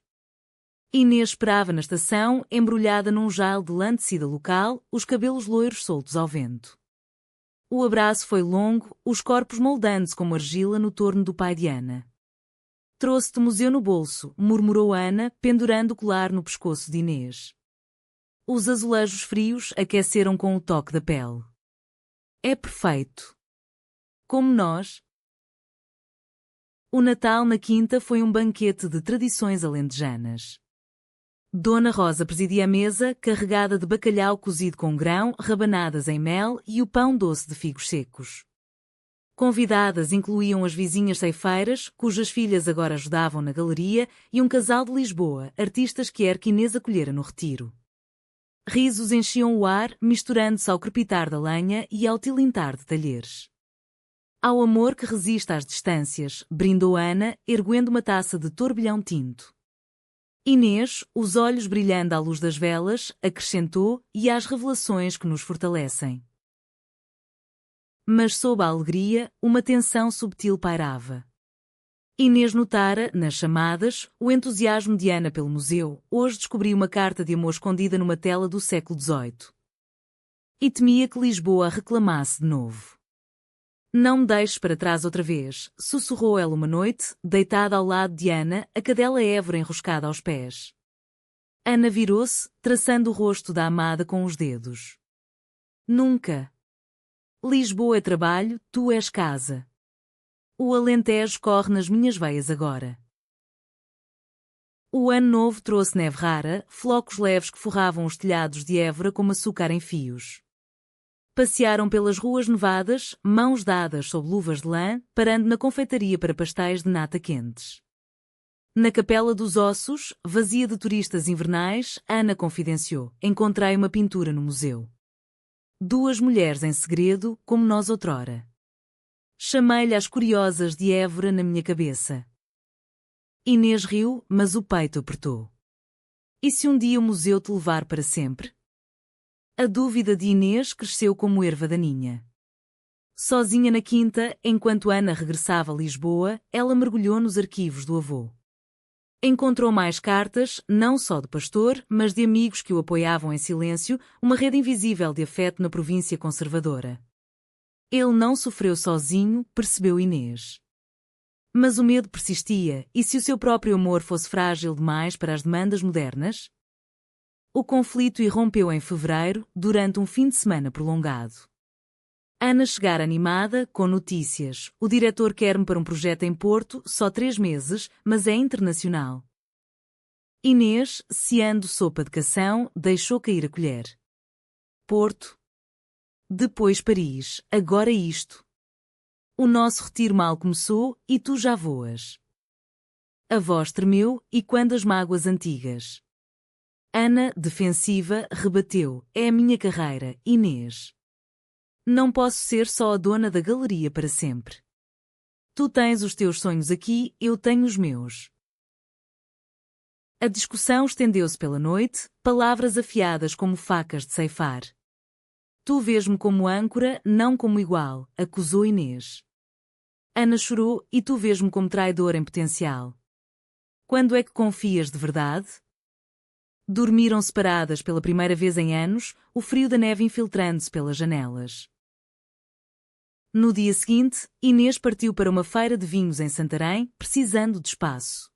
Inês esperava na estação, embrulhada num jale de lã tecida local, os cabelos loiros soltos ao vento. O abraço foi longo, os corpos moldando-se como argila no torno do pai de Ana. Trouxe-te museu no bolso, murmurou Ana, pendurando o colar no pescoço de Inês. Os azulejos frios aqueceram com o toque da pele. É perfeito. Como nós. O Natal na quinta foi um banquete de tradições alentejanas. Dona Rosa presidia a mesa, carregada de bacalhau cozido com grão, rabanadas em mel e o pão doce de figos secos. Convidadas incluíam as vizinhas ceifeiras, cujas filhas agora ajudavam na galeria, e um casal de Lisboa, artistas que Inês acolhera no retiro. Risos enchiam o ar, misturando-se ao crepitar da lenha e ao tilintar de talheres. Ao amor que resiste às distâncias, brindou Ana, erguendo uma taça de turbilhão tinto. Inês, os olhos brilhando à luz das velas, acrescentou, e às revelações que nos fortalecem. Mas sob a alegria, uma tensão subtil pairava. Inês notara, nas chamadas, o entusiasmo de Ana pelo museu, hoje descobriu uma carta de amor escondida numa tela do século XVIII. E temia que Lisboa a reclamasse de novo. Não me deixes para trás outra vez, sussurrou ela uma noite, deitada ao lado de Ana, a cadela Évora enroscada aos pés. Ana virou-se, traçando o rosto da amada com os dedos. Nunca. Lisboa é trabalho, tu és casa. O Alentejo corre nas minhas veias agora. O ano novo trouxe neve rara, flocos leves que forravam os telhados de Évora como açúcar em fios. Passearam pelas ruas nevadas, mãos dadas sob luvas de lã, parando na confeitaria para pastéis de nata quentes. Na Capela dos Ossos, vazia de turistas invernais, Ana confidenciou: encontrei uma pintura no museu. Duas mulheres em segredo, como nós outrora. Chamei-lhe as curiosas de Évora na minha cabeça. Inês riu, mas o peito apertou. E se um dia o museu te levar para sempre? A dúvida de Inês cresceu como erva daninha. Sozinha na quinta, enquanto Ana regressava a Lisboa, ela mergulhou nos arquivos do avô. Encontrou mais cartas, não só do pastor, mas de amigos que o apoiavam em silêncio, uma rede invisível de afeto na província conservadora. Ele não sofreu sozinho, percebeu Inês. Mas o medo persistia, e se o seu próprio amor fosse frágil demais para as demandas modernas? O conflito irrompeu em fevereiro, durante um fim de semana prolongado. Ana chegara animada, com notícias. O diretor quer-me para um projeto em Porto, só 3 meses, mas é internacional. Inês, ceando sopa de cação, deixou cair a colher. Porto. Depois Paris, agora isto. O nosso retiro mal começou, e tu já voas. A voz tremeu, e quando as mágoas antigas. Ana, defensiva, rebateu: é a minha carreira, Inês. Não posso ser só a dona da galeria para sempre. Tu tens os teus sonhos aqui, eu tenho os meus. A discussão estendeu-se pela noite, palavras afiadas como facas de ceifar. Tu vês-me como âncora, não como igual, acusou Inês. Ana chorou: e tu vês-me como traidor em potencial. Quando é que confias de verdade? Dormiram separadas pela primeira vez em anos, o frio da neve infiltrando-se pelas janelas. No dia seguinte, Inês partiu para uma feira de vinhos em Santarém, precisando de espaço.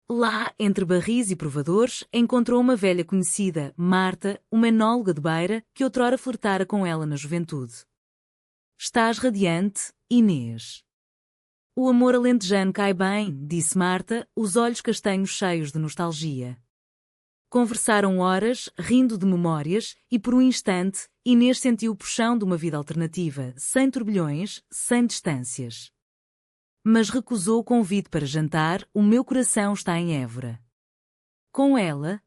Lá, entre barris e provadores, encontrou uma velha conhecida, Marta, uma enóloga de Beira, que outrora flertara com ela na juventude. Estás radiante, Inês. O amor alentejano cai bem, disse Marta, os olhos castanhos cheios de nostalgia. Conversaram horas, rindo de memórias, e por um instante, Inês sentiu o puxão de uma vida alternativa, sem turbilhões, sem distâncias. Mas recusou o convite para jantar, o meu coração está em Évora. Com ela,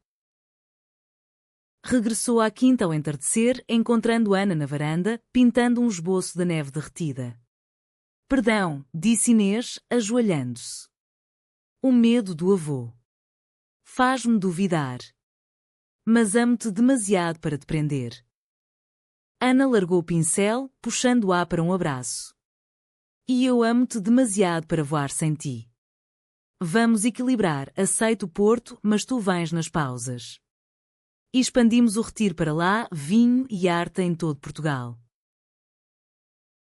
regressou à quinta ao entardecer, encontrando Ana na varanda, pintando um esboço da neve derretida. Perdão, disse Inês, ajoelhando-se. O medo do avô. Faz-me duvidar. Mas amo-te demasiado para te prender. Ana largou o pincel, puxando-a para um abraço. E eu amo-te demasiado para voar sem ti. Vamos equilibrar, aceito o Porto, mas tu vens nas pausas. E expandimos o retiro para lá, vinho e arte em todo Portugal.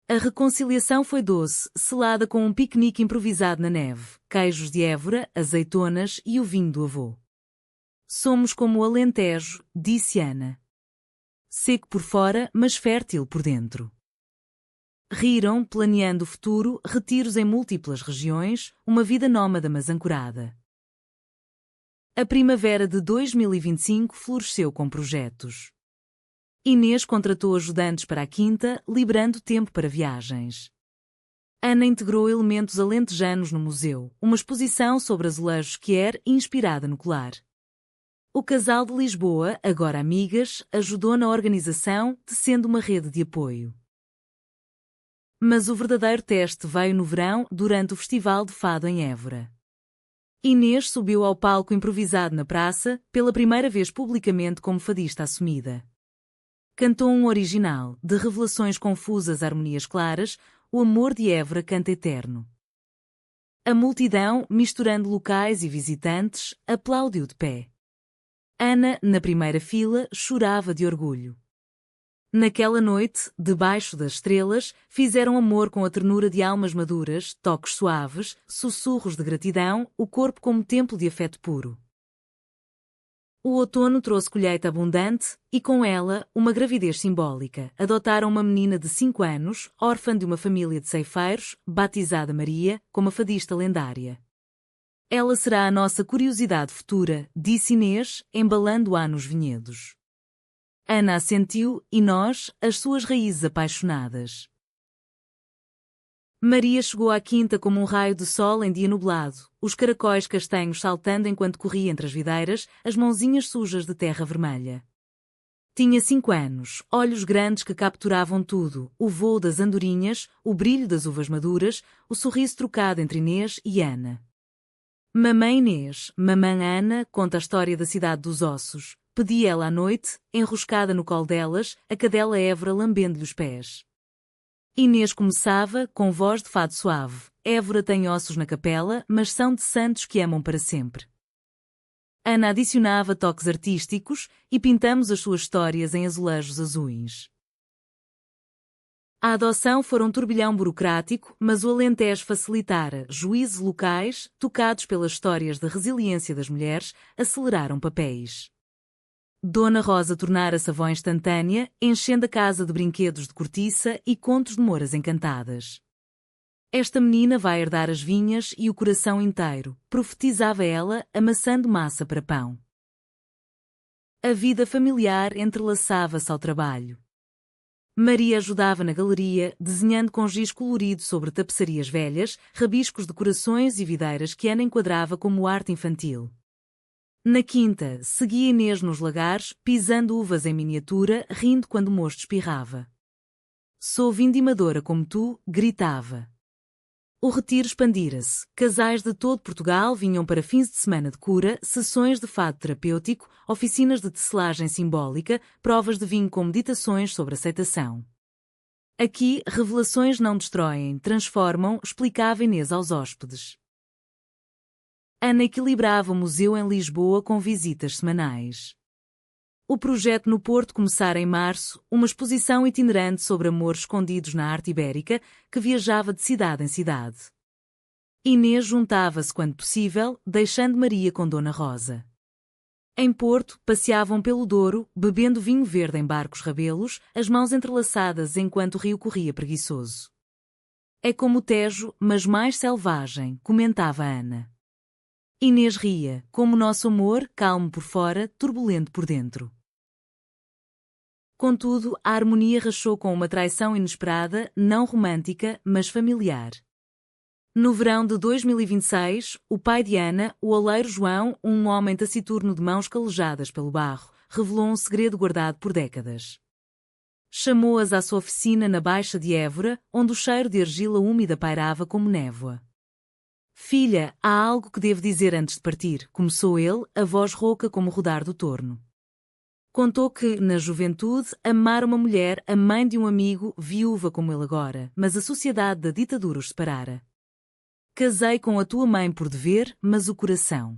A reconciliação foi doce, selada com um piquenique improvisado na neve, queijos de Évora, azeitonas e o vinho do avô. Somos como o Alentejo, disse Ana. Seco por fora, mas fértil por dentro. Riram, planeando o futuro, retiros em múltiplas regiões, uma vida nómada mas ancorada. A primavera de 2025 floresceu com projetos. Inês contratou ajudantes para a quinta, liberando tempo para viagens. Ana integrou elementos alentejanos no museu, uma exposição sobre azulejos Kier inspirada no colar. O casal de Lisboa, agora amigas, ajudou na organização, tecendo uma rede de apoio. Mas o verdadeiro teste veio no verão, durante o Festival de Fado em Évora. Inês subiu ao palco improvisado na praça, pela primeira vez publicamente como fadista assumida. Cantou um original, de revelações confusas, harmonias claras, o amor de Évora canta eterno. A multidão, misturando locais e visitantes, aplaudiu de pé. Ana, na primeira fila, chorava de orgulho. Naquela noite, debaixo das estrelas, fizeram amor com a ternura de almas maduras, toques suaves, sussurros de gratidão, o corpo como templo de afeto puro. O outono trouxe colheita abundante, e com ela, uma gravidez simbólica. Adotaram uma menina de 5 anos, órfã de uma família de ceifeiros, batizada Maria, como a fadista lendária. Ela será a nossa curiosidade futura, disse Inês, embalando-a nos vinhedos. Ana assentiu, e nós, as suas raízes apaixonadas. Maria chegou à quinta como um raio de sol em dia nublado, os caracóis castanhos saltando enquanto corria entre as videiras, as mãozinhas sujas de terra vermelha. Tinha 5 anos, olhos grandes que capturavam tudo, o vôo das andorinhas, o brilho das uvas maduras, o sorriso trocado entre Inês e Ana. Mamãe Inês, mamã Ana, conta a história da cidade dos ossos. Pedia ela à noite, enroscada no colo delas, a cadela Évora lambendo-lhe os pés. Inês começava, com voz de fado suave. Évora tem ossos na capela, mas são de santos que amam para sempre. Ana adicionava toques artísticos, e pintamos as suas histórias em azulejos azuis. A adoção fora um turbilhão burocrático, mas o Alentejo facilitara. Juízes locais, tocados pelas histórias da resiliência das mulheres, aceleraram papéis. Dona Rosa tornara-se avó instantânea, enchendo a casa de brinquedos de cortiça e contos de moras encantadas. Esta menina vai herdar as vinhas e o coração inteiro, profetizava ela, amassando massa para pão. A vida familiar entrelaçava-se ao trabalho. Maria ajudava na galeria, desenhando com giz colorido sobre tapeçarias velhas, rabiscos de corações e videiras que Ana enquadrava como arte infantil. Na quinta, seguia Inês nos lagares, pisando uvas em miniatura, rindo quando o mosto espirrava. Sou vindimadora como tu, gritava. O retiro expandira-se. Casais de todo Portugal vinham para fins de semana de cura, sessões de fado terapêutico, oficinas de tecelagem simbólica, provas de vinho com meditações sobre aceitação. Aqui, revelações não destroem, transformam, explicava Inês aos hóspedes. Ana equilibrava o museu em Lisboa com visitas semanais. O projeto no Porto começara em março, uma exposição itinerante sobre amores escondidos na arte ibérica, que viajava de cidade em cidade. Inês juntava-se quando possível, deixando Maria com Dona Rosa. Em Porto, passeavam pelo Douro, bebendo vinho verde em barcos rabelos, as mãos entrelaçadas enquanto o rio corria preguiçoso. É como o Tejo, mas mais selvagem, comentava Ana. Inês ria, como nosso amor, calmo por fora, turbulento por dentro. Contudo, a harmonia rachou com uma traição inesperada, não romântica, mas familiar. No verão de 2026, o pai de Ana, o oleiro João, um homem taciturno de mãos calejadas pelo barro, revelou um segredo guardado por décadas. Chamou-as à sua oficina na Baixa de Évora, onde o cheiro de argila úmida pairava como névoa. Filha, há algo que devo dizer antes de partir, começou ele, a voz rouca como o rodar do torno. Contou que, na juventude, amara uma mulher, a mãe de um amigo, viúva como ele agora, mas a sociedade da ditadura os separara. Casei com a tua mãe por dever, mas o coração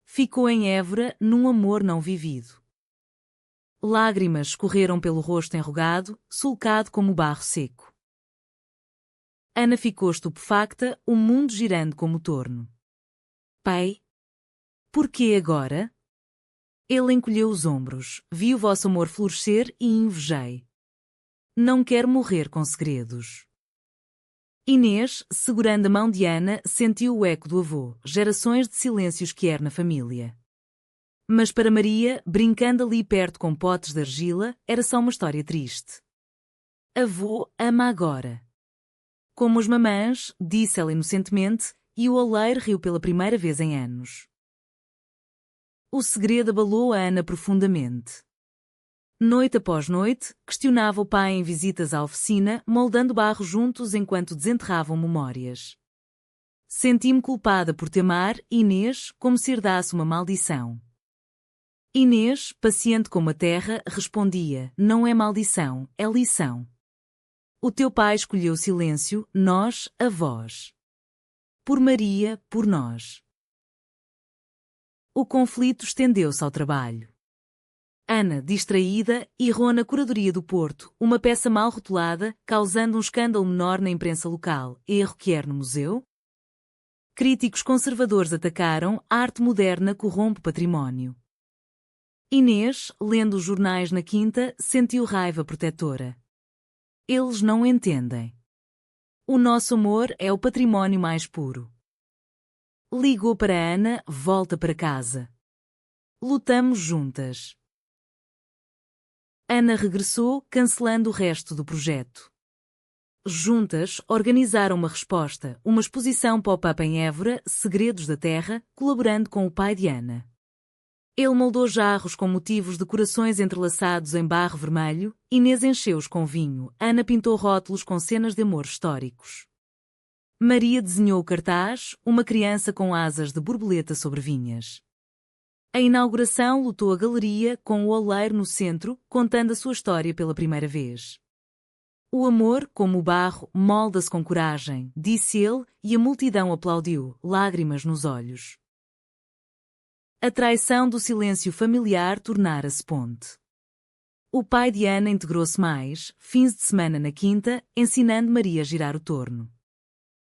ficou em Évora, num amor não vivido. Lágrimas escorreram pelo rosto enrugado, sulcado como barro seco. Ana ficou estupefacta, o mundo girando como torno. Pai? Por que agora? Ele encolheu os ombros, vi o vosso amor florescer e invejei. Não quero morrer com segredos. Inês, segurando a mão de Ana, sentiu o eco do avô, gerações de silêncios que era na família. Mas para Maria, brincando ali perto com potes de argila, era só uma história triste. Avô ama agora. Como as mamãs, disse ela inocentemente, e o oleiro riu pela primeira vez em anos. O segredo abalou a Ana profundamente. Noite após noite, questionava o pai em visitas à oficina, moldando barro juntos enquanto desenterravam memórias. Senti-me culpada por te amar, Inês, como se herdasse uma maldição. Inês, paciente como a terra, respondia, não é maldição, é lição. O teu pai escolheu o silêncio, nós, avós. Por Maria, por nós. O conflito estendeu-se ao trabalho. Ana, distraída, errou na curadoria do Porto, uma peça mal rotulada, causando um escândalo menor na imprensa local. Erro que era no museu? Críticos conservadores atacaram, a arte moderna corrompe património. Inês, lendo os jornais na quinta, sentiu raiva protetora. Eles não entendem. O nosso amor é o património mais puro. Ligou para Ana, volta para casa. Lutamos juntas. Ana regressou, cancelando o resto do projeto. Juntas, organizaram uma resposta, uma exposição pop-up em Évora, Segredos da Terra, colaborando com o pai de Ana. Ele moldou jarros com motivos de corações entrelaçados em barro vermelho, Inês encheu-os com vinho, Ana pintou rótulos com cenas de amor históricos. Maria desenhou o cartaz, uma criança com asas de borboleta sobre vinhas. A inauguração lotou a galeria, com o oleiro no centro, contando a sua história pela primeira vez. O amor, como o barro, molda-se com coragem, disse ele, e a multidão aplaudiu, lágrimas nos olhos. A traição do silêncio familiar tornara-se ponte. O pai de Ana integrou-se mais, fins de semana na quinta, ensinando Maria a girar o torno.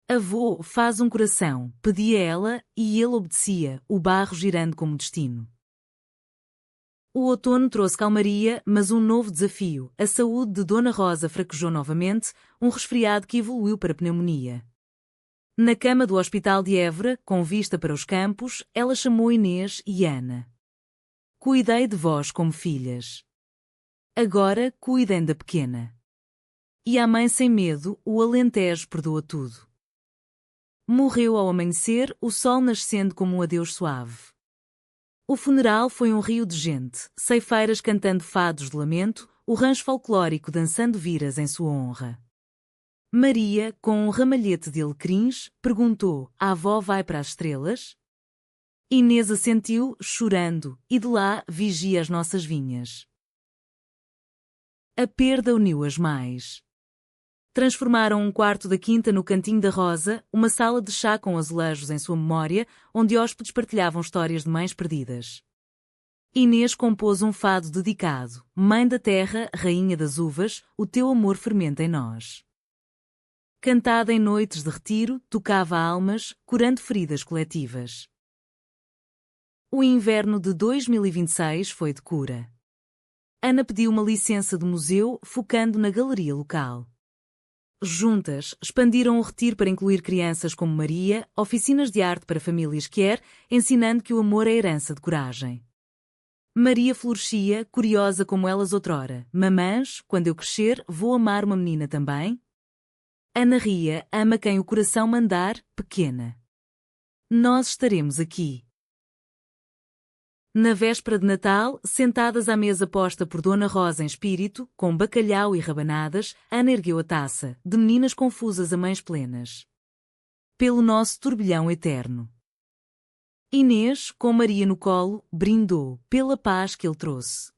Avô, faz um coração, pedia ela, e ele obedecia, o barro girando como destino. O outono trouxe calmaria, mas um novo desafio. A saúde de Dona Rosa fraquejou novamente, um resfriado que evoluiu para pneumonia. Na cama do hospital de Évora, com vista para os campos, ela chamou Inês e Ana. Cuidei de vós como filhas. Agora cuidem da pequena. E a mãe sem medo, o Alentejo perdoa tudo. Morreu ao amanhecer, o sol nascendo como um adeus suave. O funeral foi um rio de gente, ceifeiras cantando fados de lamento, o rancho folclórico dançando viras em sua honra. Maria, com um ramalhete de alecrins, perguntou, a avó vai para as estrelas? Inês assentiu, chorando, e de lá vigia as nossas vinhas. A perda uniu-as mais. Transformaram um quarto da quinta no Cantinho da Rosa, uma sala de chá com azulejos em sua memória, onde hóspedes partilhavam histórias de mães perdidas. Inês compôs um fado dedicado, Mãe da Terra, Rainha das Uvas, o teu amor fermenta em nós. Cantada em noites de retiro, tocava almas, curando feridas coletivas. O inverno de 2026 foi de cura. Ana pediu uma licença do museu, focando na galeria local. Juntas, expandiram o retiro para incluir crianças como Maria, oficinas de arte para famílias quer, ensinando que o amor é herança de coragem. Maria florescia, curiosa como elas outrora. Mamãs, quando eu crescer, vou amar uma menina também? Ana ria, ama quem o coração mandar, pequena. Nós estaremos aqui. Na véspera de Natal, sentadas à mesa posta por Dona Rosa em espírito, com bacalhau e rabanadas, Ana ergueu a taça, de meninas confusas a mães plenas. Pelo nosso turbilhão eterno. Inês, com Maria no colo, brindou, pela paz que ele trouxe.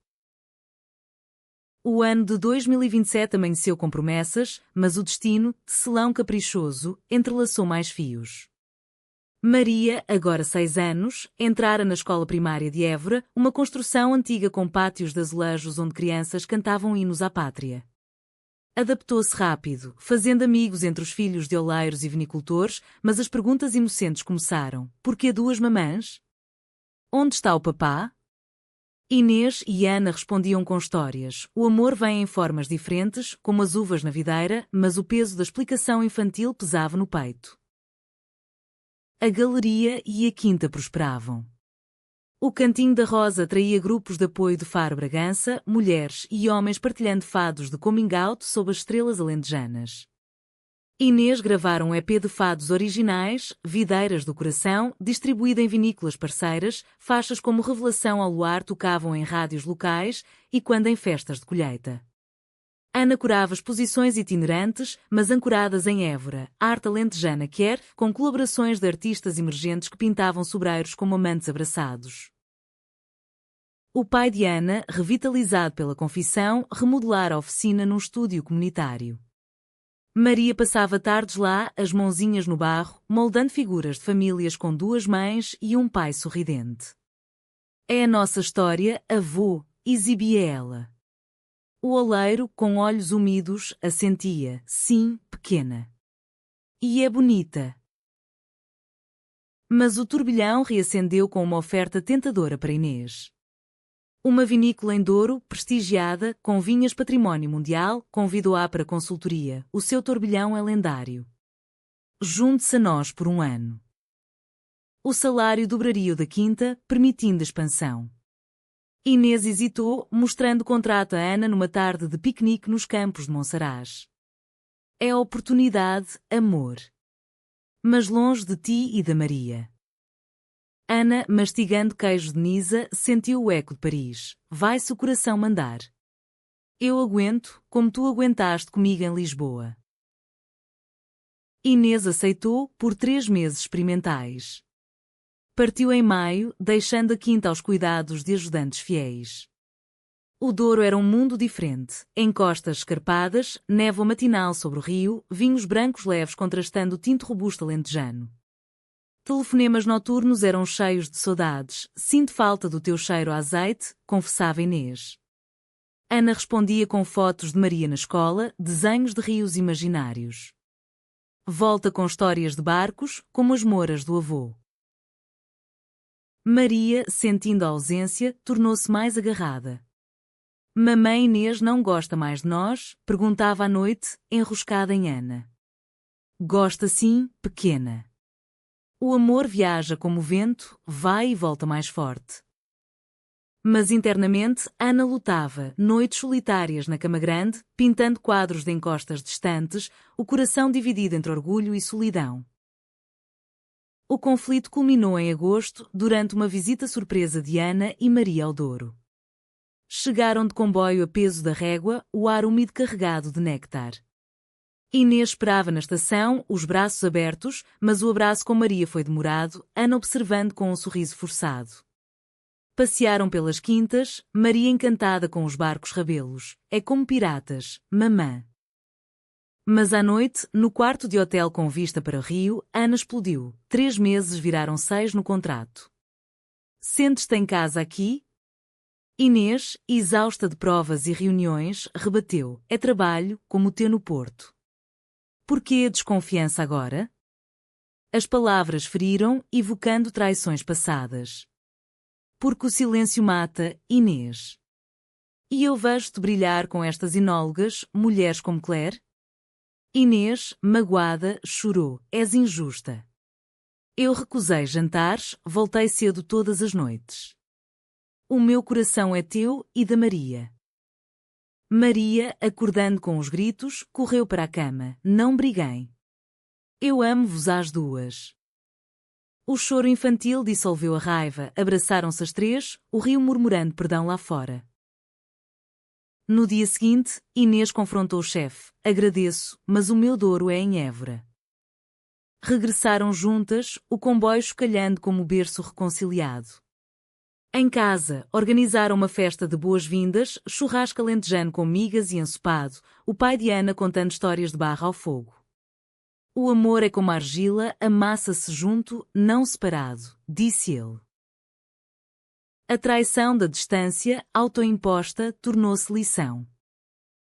O ano de 2027 amanheceu com promessas, mas o destino, tecelão caprichoso, entrelaçou mais fios. Maria, agora 6 anos, entrara na escola primária de Évora, uma construção antiga com pátios de azulejos onde crianças cantavam hinos à pátria. Adaptou-se rápido, fazendo amigos entre os filhos de oleiros e vinicultores, mas as perguntas inocentes começaram. Por que 2 mamãs? Onde está o papá? Inês e Ana respondiam com histórias. O amor vem em formas diferentes, como as uvas na videira, mas o peso da explicação infantil pesava no peito. A galeria e a quinta prosperavam. O Cantinho da Rosa atraía grupos de apoio de Faro Bragança, mulheres e homens partilhando fados de coming out sob as estrelas alentejanas. Inês gravaram um EP de fados originais, Videiras do Coração, distribuída em vinícolas parceiras, faixas como Revelação ao Luar tocavam em rádios locais e quando em festas de colheita. Ana curava exposições itinerantes, mas ancoradas em Évora, arte alentejana quer, com colaborações de artistas emergentes que pintavam sobreiros como amantes abraçados. O pai de Ana, revitalizado pela confissão, remodelara a oficina num estúdio comunitário. Maria passava tardes lá, as mãozinhas no barro, moldando figuras de famílias com 2 mães e um pai sorridente. É a nossa história, avô, exibia ela. O oleiro, com olhos úmidos, assentia, sim, pequena. E é bonita. Mas o turbilhão reacendeu com uma oferta tentadora para Inês. Uma vinícola em Douro, prestigiada, com vinhas património mundial, convidou-a para consultoria. O seu turbilhão é lendário. Junte-se a nós por um ano. O salário dobraria o da quinta, permitindo expansão. Inês hesitou, mostrando o contrato a Ana numa tarde de piquenique nos campos de Monsaraz. É a oportunidade, amor. Mas longe de ti e da Maria. Ana, mastigando queijo de Nisa, sentiu o eco de Paris. Vai-se o coração mandar. Eu aguento, como tu aguentaste comigo em Lisboa. Inês aceitou, por 3 meses experimentais. Partiu em maio, deixando a quinta aos cuidados de ajudantes fiéis. O Douro era um mundo diferente. Encostas escarpadas, névoa matinal sobre o rio, vinhos brancos leves contrastando o tinto robusto alentejano. Telefonemas noturnos eram cheios de saudades. Sinto falta do teu cheiro a azeite, confessava Inês. Ana respondia com fotos de Maria na escola, desenhos de rios imaginários. Volta com histórias de barcos, como as moras do avô. Maria, sentindo a ausência, tornou-se mais agarrada. Mamãe Inês não gosta mais de nós? Perguntava à noite, enroscada em Ana. Gosta sim, pequena. O amor viaja como o vento, vai e volta mais forte. Mas internamente, Ana lutava, noites solitárias na cama grande, pintando quadros de encostas distantes, o coração dividido entre orgulho e solidão. O conflito culminou em agosto, durante uma visita surpresa de Ana e Maria ao Douro. Chegaram de comboio a peso da régua, o ar úmido carregado de néctar. Inês esperava na estação, os braços abertos, mas o abraço com Maria foi demorado, Ana observando com um sorriso forçado. Passearam pelas quintas, Maria encantada com os barcos rabelos. É como piratas, mamã. Mas à noite, no quarto de hotel com vista para o rio, Ana explodiu. 3 meses viraram 6 no contrato. Sentes-te em casa aqui? Inês, exausta de provas e reuniões, rebateu. É trabalho, como o teu no Porto. Por que a desconfiança agora? As palavras feriram, evocando traições passadas. Porque o silêncio mata, Inês. E eu vejo-te brilhar com estas enólogas, mulheres como Claire? Inês, magoada, chorou. És injusta. Eu recusei jantares, voltei cedo todas as noites. O meu coração é teu e da Maria. Maria, acordando com os gritos, correu para a cama. Não briguem. Eu amo-vos às duas. O choro infantil dissolveu a raiva, abraçaram-se as 3, o rio murmurando perdão lá fora. No dia seguinte, Inês confrontou o chefe. Agradeço, mas o meu Douro é em Évora. Regressaram juntas, o comboio chocalhando como o berço reconciliado. Em casa, organizaram uma festa de boas-vindas, churrasco alentejano com migas e ensopado, o pai de Ana contando histórias de barra ao fogo. O amor é como a argila, amassa-se junto, não separado, disse ele. A traição da distância, autoimposta, tornou-se lição.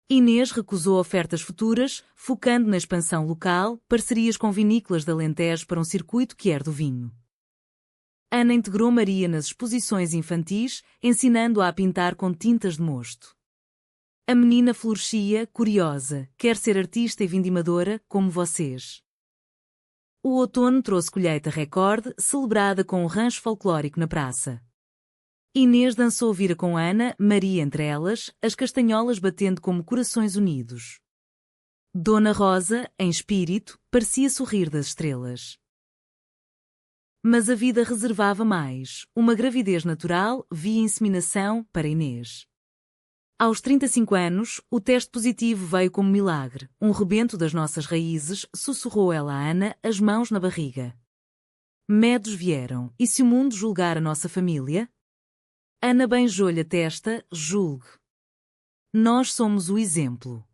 Inês recusou ofertas futuras, focando na expansão local, parcerias com vinícolas de Alentejo para um circuito que herde o vinho. Ana integrou Maria nas exposições infantis, ensinando-a a pintar com tintas de mosto. A menina florescia, curiosa, quer ser artista e vindimadora, como vocês. O outono trouxe colheita recorde, celebrada com um rancho folclórico na praça. Inês dançou vira com Ana, Maria entre elas, as castanholas batendo como corações unidos. Dona Rosa, em espírito, parecia sorrir das estrelas. Mas a vida reservava mais, uma gravidez natural, via inseminação, para Inês. Aos 35 anos, o teste positivo veio como milagre, um rebento das nossas raízes, sussurrou ela a Ana, as mãos na barriga. Medos vieram, e se o mundo julgar a nossa família? Ana beijou-lhe a testa, julgue. Nós somos o exemplo.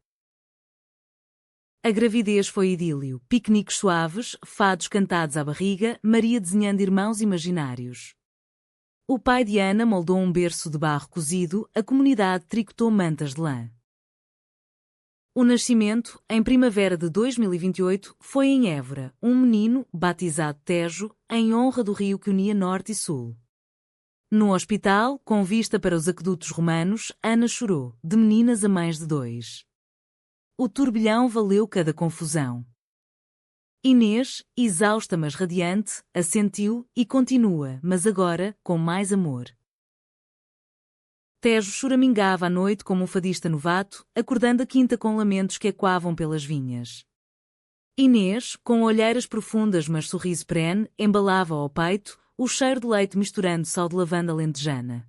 A gravidez foi idílio, piqueniques suaves, fados cantados à barriga, Maria desenhando irmãos imaginários. O pai de Ana moldou um berço de barro cozido, a comunidade tricotou mantas de lã. O nascimento, em primavera de 2028, foi em Évora, um menino, batizado Tejo, em honra do rio que unia norte e sul. No hospital, com vista para os aquedutos romanos, Ana chorou, de meninas a mães de 2. O turbilhão valeu cada confusão. Inês, exausta mas radiante, assentiu e continua, mas agora, com mais amor. Tejo choramingava à noite como um fadista novato, acordando a quinta com lamentos que ecoavam pelas vinhas. Inês, com olheiras profundas mas sorriso perene, embalava ao peito, o cheiro de leite misturando-se ao de lavanda lentejana.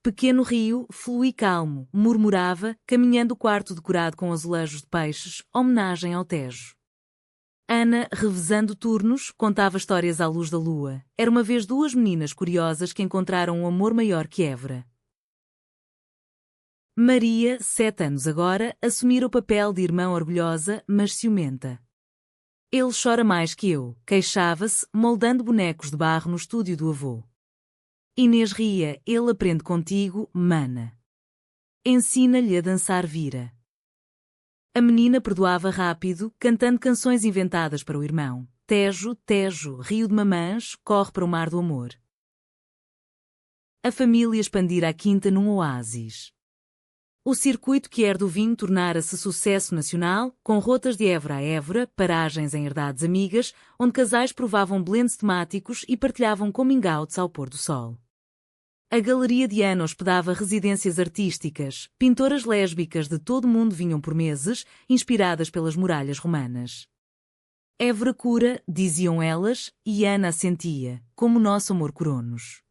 Pequeno rio, flui calmo, murmurava, caminhando o quarto decorado com azulejos de peixes, homenagem ao Tejo. Ana, revezando turnos, contava histórias à luz da lua. Era uma vez 2 meninas curiosas que encontraram um amor maior que Évora. Maria, 7 anos agora, assumira o papel de irmã orgulhosa, mas ciumenta. Ele chora mais que eu, queixava-se, moldando bonecos de barro no estúdio do avô. Inês ria, ele aprende contigo, mana. Ensina-lhe a dançar vira. A menina perdoava rápido, cantando canções inventadas para o irmão. Tejo, Tejo, rio de mamãs, corre para o mar do amor. A família expandira a quinta num oásis. O circuito que era do vinho tornara-se sucesso nacional, com rotas de Évora a Évora, paragens em herdades amigas, onde casais provavam blends temáticos e partilhavam coming-outs ao pôr do sol. A Galeria de Ana hospedava residências artísticas, pintoras lésbicas de todo o mundo vinham por meses, inspiradas pelas muralhas romanas. Évora cura, diziam elas, e Ana assentia, como nosso amor curou-nos.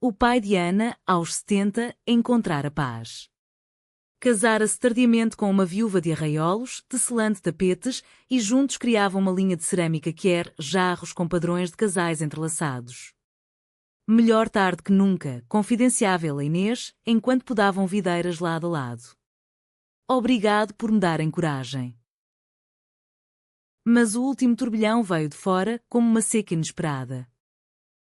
O pai de Ana, aos 70, encontrara paz. Casara-se tardiamente com uma viúva de arraiolos, tecelante tapetes, e juntos criavam uma linha de cerâmica quer, jarros com padrões de casais entrelaçados. Melhor tarde que nunca, confidenciava a Inês, enquanto podavam videiras lado a lado. Obrigado por me darem coragem. Mas o último turbilhão veio de fora, como uma seca inesperada.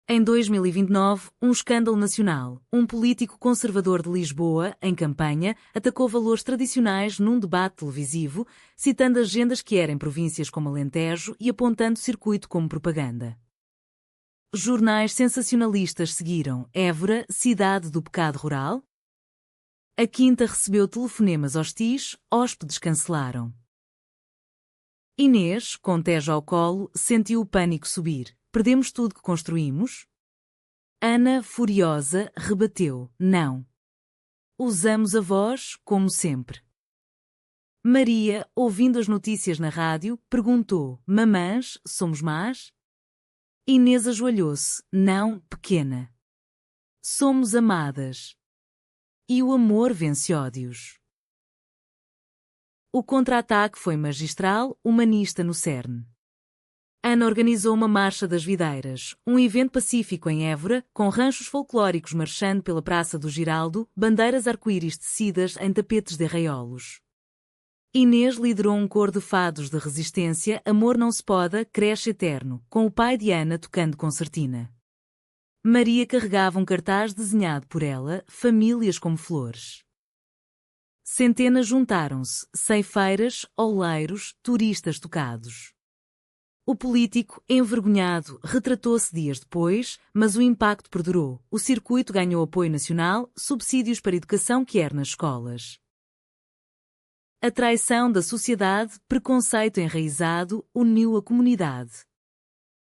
Em 2029, um escândalo nacional. Um político conservador de Lisboa, em campanha, atacou valores tradicionais num debate televisivo, citando agendas que eram em províncias como Alentejo e apontando o circuito como propaganda. Jornais sensacionalistas seguiram. Évora, cidade do pecado rural? A quinta recebeu telefonemas hostis, hóspedes cancelaram. Inês, com Tejo ao colo, sentiu o pânico subir. Perdemos tudo que construímos? Ana, furiosa, rebateu. Não. Usamos a voz, como sempre. Maria, ouvindo as notícias na rádio, perguntou. Mamãs, somos más? Inês ajoelhou-se. Não, pequena. Somos amadas. E o amor vence ódios. O contra-ataque foi magistral, humanista no cerne. Ana organizou uma Marcha das Videiras, um evento pacífico em Évora, com ranchos folclóricos marchando pela Praça do Giraldo, bandeiras arco-íris tecidas em tapetes de arraiolos. Inês liderou um coro de fados de resistência, Amor não se pode, cresce eterno, com o pai de Ana tocando concertina. Maria carregava um cartaz desenhado por ela, Famílias como flores. Centenas juntaram-se, ceifeiras, oleiros, turistas tocados. O político, envergonhado, retratou-se dias depois, mas o impacto perdurou. O circuito ganhou apoio nacional, subsídios para educação quer nas escolas. A traição da sociedade, preconceito enraizado, uniu a comunidade.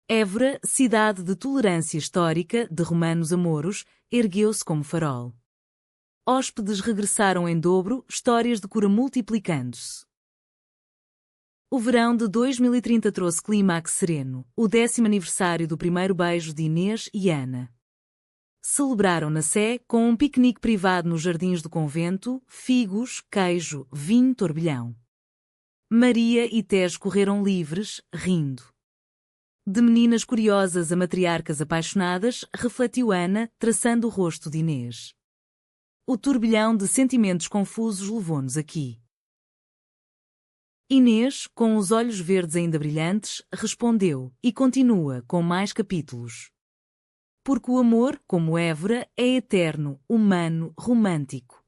Évora, cidade de tolerância histórica, de romanos a mouros, ergueu-se como farol. Hóspedes regressaram em dobro, histórias de cura multiplicando-se. O verão de 2030 trouxe clímax sereno, o 10º aniversário do primeiro beijo de Inês e Ana. Celebraram na Sé com um piquenique privado nos jardins do convento, figos, queijo, vinho, turbilhão. Maria e Tejo correram livres, rindo. De meninas curiosas a matriarcas apaixonadas, refletiu Ana, traçando o rosto de Inês. O turbilhão de sentimentos confusos levou-nos aqui. Inês, com os olhos verdes ainda brilhantes, respondeu, e continua com mais capítulos. Porque o amor, como Évora, é eterno, humano, romântico.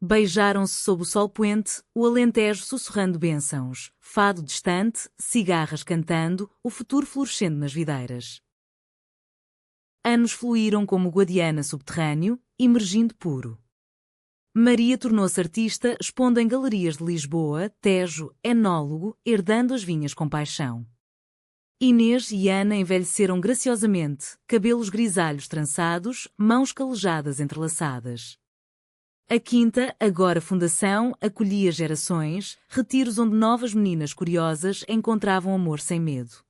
Beijaram-se sob o sol poente, o Alentejo sussurrando bênçãos, fado distante, cigarras cantando, o futuro florescendo nas videiras. Anos fluíram como Guadiana subterrâneo, emergindo puro. Maria tornou-se artista, expondo em galerias de Lisboa, Tejo, enólogo, herdando as vinhas com paixão. Inês e Ana envelheceram graciosamente, cabelos grisalhos trançados, mãos calejadas entrelaçadas. A Quinta, agora fundação, acolhia gerações, retiros onde novas meninas curiosas encontravam amor sem medo.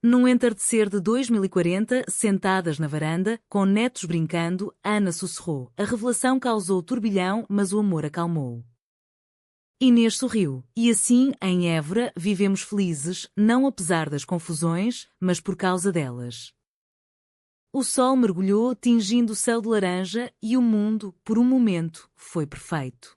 Num entardecer de 2040, sentadas na varanda, com netos brincando, Ana sussurrou. A revelação causou turbilhão, mas o amor acalmou. Inês sorriu. E assim, em Évora, vivemos felizes, não apesar das confusões, mas por causa delas. O sol mergulhou, tingindo o céu de laranja, e o mundo, por um momento, foi perfeito.